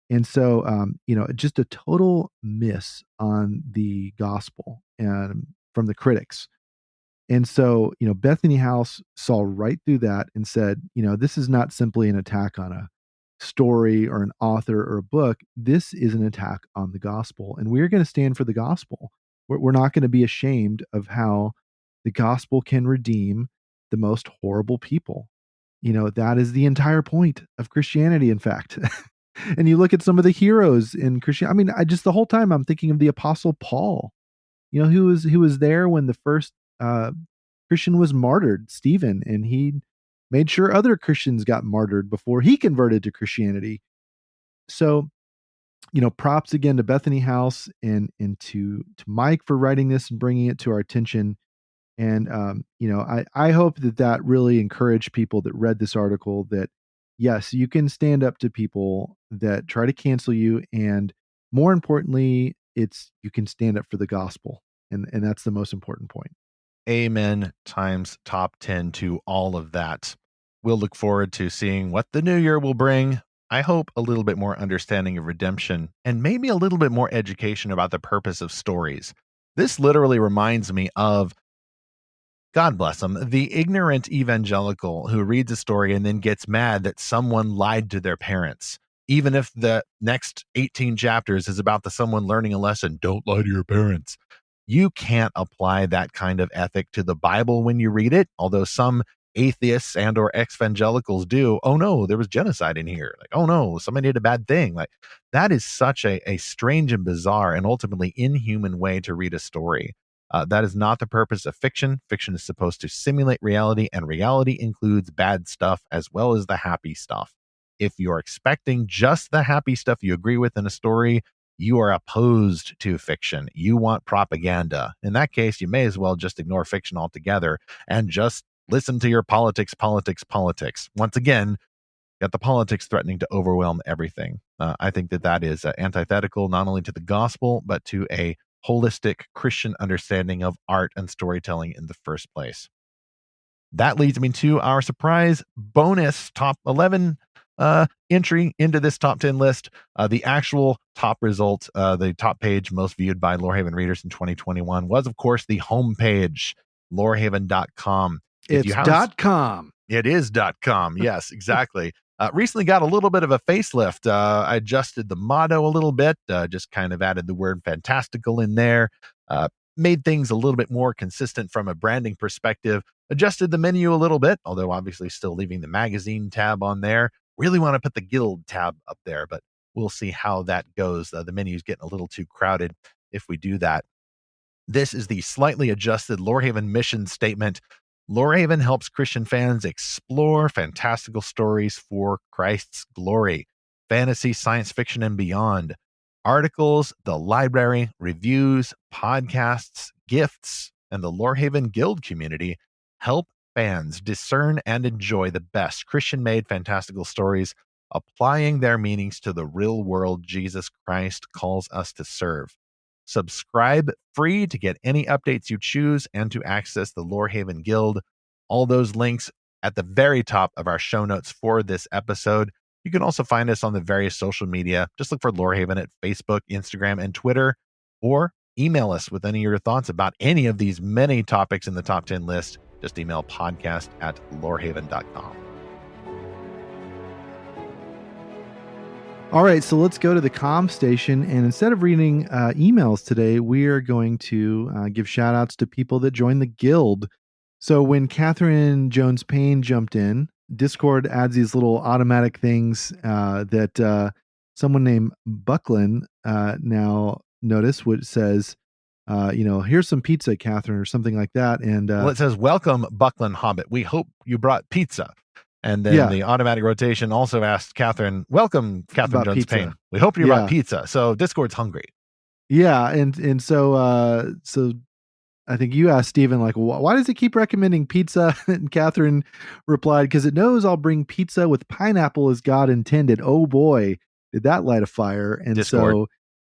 And so, just a total miss on the gospel and from the critics. And so, Bethany House saw right through that and said, this is not simply an attack on a story or an author or a book. This is an attack on the gospel. And we're going to stand for the gospel. We're not going to be ashamed of how the gospel can redeem the most horrible people. That is the entire point of Christianity, in fact. And you look at some of the heroes in Christianity. I mean, the whole time I'm thinking of the Apostle Paul, who was there when the first Christian was martyred, Stephen, and he made sure other Christians got martyred before he converted to Christianity. So, props again to Bethany House and to Mike for writing this and bringing it to our attention. And, I hope that really encouraged people that read this article that, yes, you can stand up to people that try to cancel you. And more importantly, you can stand up for the gospel. And that's the most important point. Amen times top 10 to all of that. We'll look forward to seeing what the new year will bring. I hope a little bit more understanding of redemption and maybe a little bit more education about the purpose of stories. This literally reminds me of, God bless them, the ignorant evangelical who reads a story and then gets mad that someone lied to their parents. Even if the next 18 chapters is about someone learning a lesson, don't lie to your parents. You can't apply that kind of ethic to the Bible when you read it, although some atheists and or evangelicals do. Oh no, there was genocide in here. Like, oh no, somebody did a bad thing. Like, that is such a strange and bizarre and ultimately inhuman way to read a story. That is not the purpose of fiction. Fiction is supposed to simulate reality, and reality includes bad stuff as well as the happy stuff. If you're expecting just the happy stuff you agree with in a story, you are opposed to fiction. You want propaganda. In that case, you may as well just ignore fiction altogether and just listen to your politics. Once again, got the politics threatening to overwhelm everything. I think that is antithetical not only to the gospel, but to a holistic Christian understanding of art and storytelling in the first place. That leads me to our surprise bonus top 11 entry into this top 10 list. The actual top result, the top page most viewed by Lorehaven readers in 2021 was, of course, the homepage, lorehaven.com. It's .com. It is .com. Yes, exactly. Recently got a little bit of a facelift. I adjusted the motto a little bit, just kind of added the word fantastical in there, made things a little bit more consistent from a branding perspective, adjusted the menu a little bit, although obviously still leaving the magazine tab on there. Really want to put the guild tab up there, but we'll see how that goes. The menu's getting a little too crowded if we do that. This is the slightly adjusted Lorehaven mission statement. Lorehaven helps Christian fans explore fantastical stories for Christ's glory, fantasy, science fiction, and beyond. Articles, the library, reviews, podcasts, gifts, and the Lorehaven Guild community help fans discern and enjoy the best Christian-made fantastical stories, applying their meanings to the real world Jesus Christ calls us to serve. Subscribe free to get any updates you choose and to access the Lorehaven Guild. All those links at the very top of our show notes for this episode. You can also find us on the various social media. Just look for Lorehaven at Facebook, Instagram, and Twitter, or email us with any of your thoughts about any of these many topics in the top 10 list. Just email podcast@lorehaven.com. All right, so let's go to the comm station. And instead of reading emails today, we are going to give shout outs to people that joined the guild. So when Catherine Jones Payne jumped in, Discord adds these little automatic things that someone named Buckland now noticed, which says, here's some pizza, Catherine, or something like that. And Well, it says, welcome, Buckland Hobbit. We hope you brought pizza. And then Yeah. the automatic rotation also asked Catherine, welcome, Catherine About Jones pizza. Payne. We hope you Yeah. brought pizza. So Discord's hungry. Yeah, and so I think you asked Steven, like, why does it keep recommending pizza? And Catherine replied, because it knows I'll bring pizza with pineapple as God intended. Oh boy, did that light a fire. And Discord. so,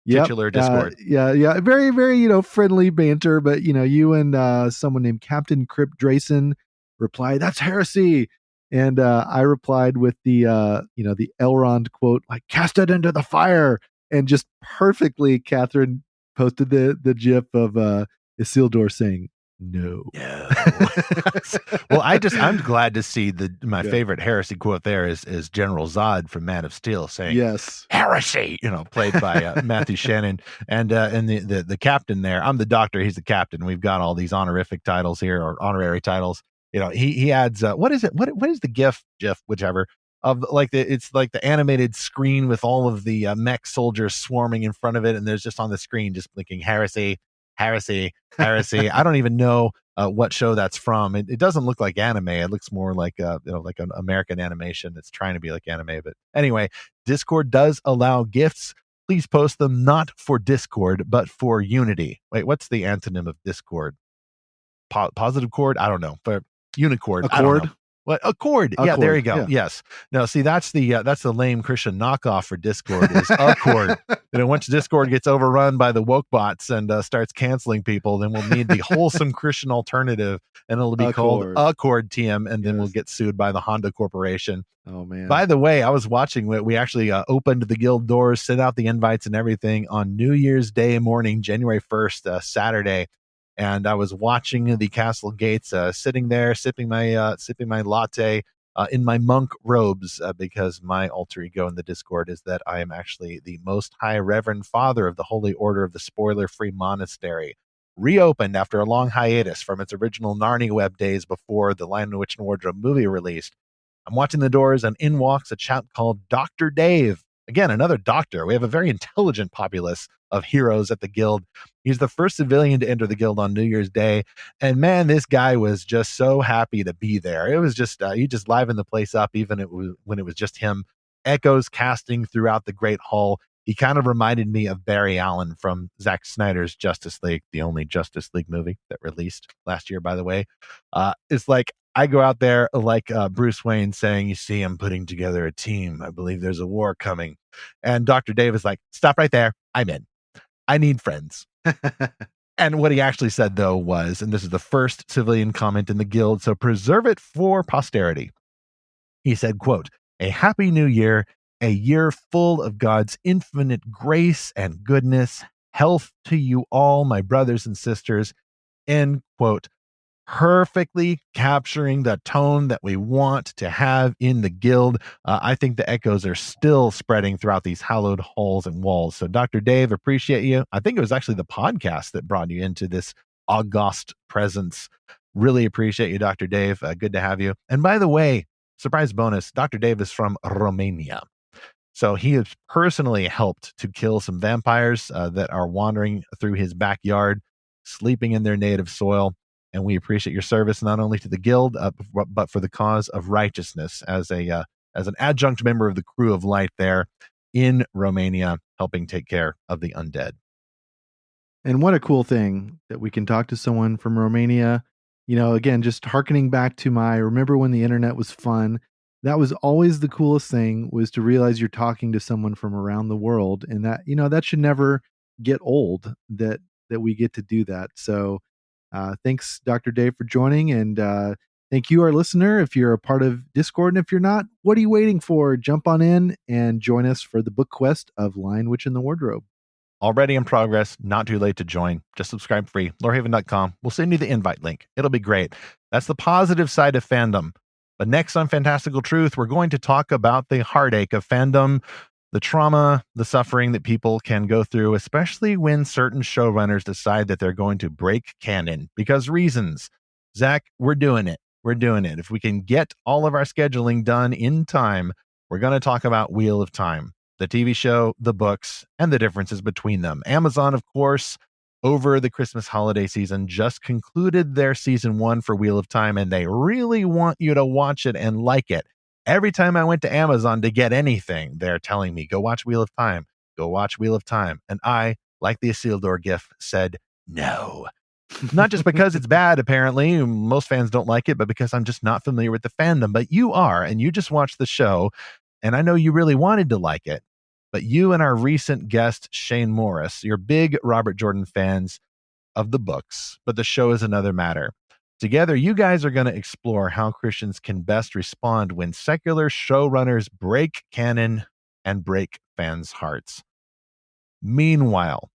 yep, Titular Discord. yeah, very, very, friendly banter. But, you and someone named Captain Crip Drayson replied, that's heresy. And I replied with the Elrond quote, like, cast it into the fire. And just perfectly, Catherine posted the gif of Isildur saying no. Well, I'm glad to see my favorite heresy quote there is General Zod from Man of Steel saying, yes, heresy, played by Matthew Shannon, and the captain there. I'm the doctor, he's the captain. We've got all these honorific titles here, or honorary titles. He adds what is it? What is the GIF, whichever, of it's like the animated screen with all of the mech soldiers swarming in front of it, and there's just on the screen just blinking heresy. I don't even know what show that's from. It doesn't look like anime. It looks more like like an American animation that's trying to be like anime. But anyway, Discord does allow gifts. Please post them not for Discord, but for Unity. Wait, what's the antonym of Discord? Positive chord? I don't know. But Unicord. I don't know. What? Accord. Yeah, there you go. Yeah. Yes. No, see, that's the lame Christian knockoff for Discord is Accord. Once Discord gets overrun by the woke bots and starts canceling people, then we'll need the wholesome Christian alternative, and it'll be called Accord TM, and then we'll get sued by the Honda Corporation. Oh man. By the way, I was watching. We actually opened the guild doors, sent out the invites and everything on New Year's Day morning, January 1st, Saturday. And I was watching the castle gates, sitting there, sipping my latte in my monk robes, because my alter ego in the Discord is that I am actually the Most High Reverend Father of the Holy Order of the Spoiler-Free Monastery, reopened after a long hiatus from its original Narnia web days before the Lion, the Witch, and Wardrobe movie released. I'm watching the doors, and in walks a chap called Dr. Dave. Again, another doctor. We have a very intelligent populace of heroes at the guild. He's the first civilian to enter the guild on New Year's Day. And man, this guy was just so happy to be there. It was just, he just livened the place up, even when it was just him. Echoes casting throughout the Great Hall. He kind of reminded me of Barry Allen from Zack Snyder's Justice League, the only Justice League movie that released last year, by the way. It's like, I go out there like Bruce Wayne saying, you see, I'm putting together a team. I believe there's a war coming. And Dr. Dave is like, stop right there. I'm in. I need friends. And what he actually said, though, was, and this is the first civilian comment in the guild, so preserve it for posterity. He said, quote, a happy new year, a year full of God's infinite grace and goodness, health to you all, my brothers and sisters, end quote. Perfectly capturing the tone that we want to have in the guild. I think the echoes are still spreading throughout these hallowed halls and walls. So Dr. Dave, appreciate you. I think it was actually the podcast that brought you into this august presence. Really appreciate you, Dr. Dave. Good to have you. And by the way, surprise bonus, Dr. Dave is from Romania. So he has personally helped to kill some vampires that are wandering through his backyard, sleeping in their native soil. And we appreciate your service not only to the guild, but for the cause of righteousness as an adjunct member of the Crew of Light there in Romania, helping take care of the undead. And what a cool thing that we can talk to someone from Romania. Again, just hearkening back to remember when the internet was fun. That was always the coolest thing, was to realize you're talking to someone from around the world, and that that should never get old. That we get to do that. So. Thanks, Dr. Dave, for joining. And thank you, our listener. If you're a part of Discord, and if you're not, what are you waiting for? Jump on in and join us for the book quest of Lion, Witch, and the Wardrobe. Already in progress. Not too late to join. Just subscribe free. Lorehaven.com. We'll send you the invite link. It'll be great. That's the positive side of fandom. But next on Fantastical Truth, we're going to talk about the heartache of fandom. The trauma, the suffering that people can go through, especially when certain showrunners decide that they're going to break canon because reasons. Zack, we're doing it. We're doing it. If we can get all of our scheduling done in time, we're going to talk about Wheel of Time, the TV show, the books, and the differences between them. Amazon, of course, over the Christmas holiday season, just concluded their season 1 for Wheel of Time, and they really want you to watch it and like it. Every time I went to Amazon to get anything, they're telling me, go watch Wheel of Time, go watch Wheel of Time. And I, like the Isildur gif, said no. Not just because it's bad, apparently. Most fans don't like it, but because I'm just not familiar with the fandom. But you are, and you just watched the show, and I know you really wanted to like it. But you and our recent guest, Shane Morris, you're big Robert Jordan fans of the books, but the show is another matter. Together, you guys are going to explore how Christians can best respond when secular showrunners break canon and break fans' hearts. Meanwhile,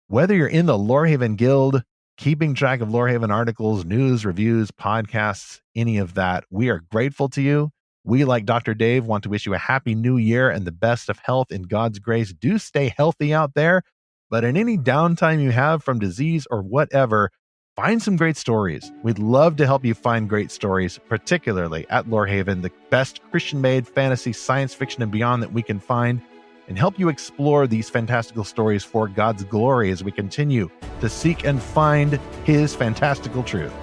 whether you're in the Lorehaven Guild, keeping track of Lorehaven articles, news, reviews, podcasts, any of that, we are grateful to you. We, like Dr. Dave, want to wish you a happy new year and the best of health in God's grace. Do stay healthy out there, but in any downtime you have from disease or whatever, find some great stories. We'd love to help you find great stories, particularly at Lorehaven, the best Christian-made fantasy, science fiction, and beyond that we can find, and help you explore these fantastical stories for God's glory as we continue to seek and find His fantastical truth.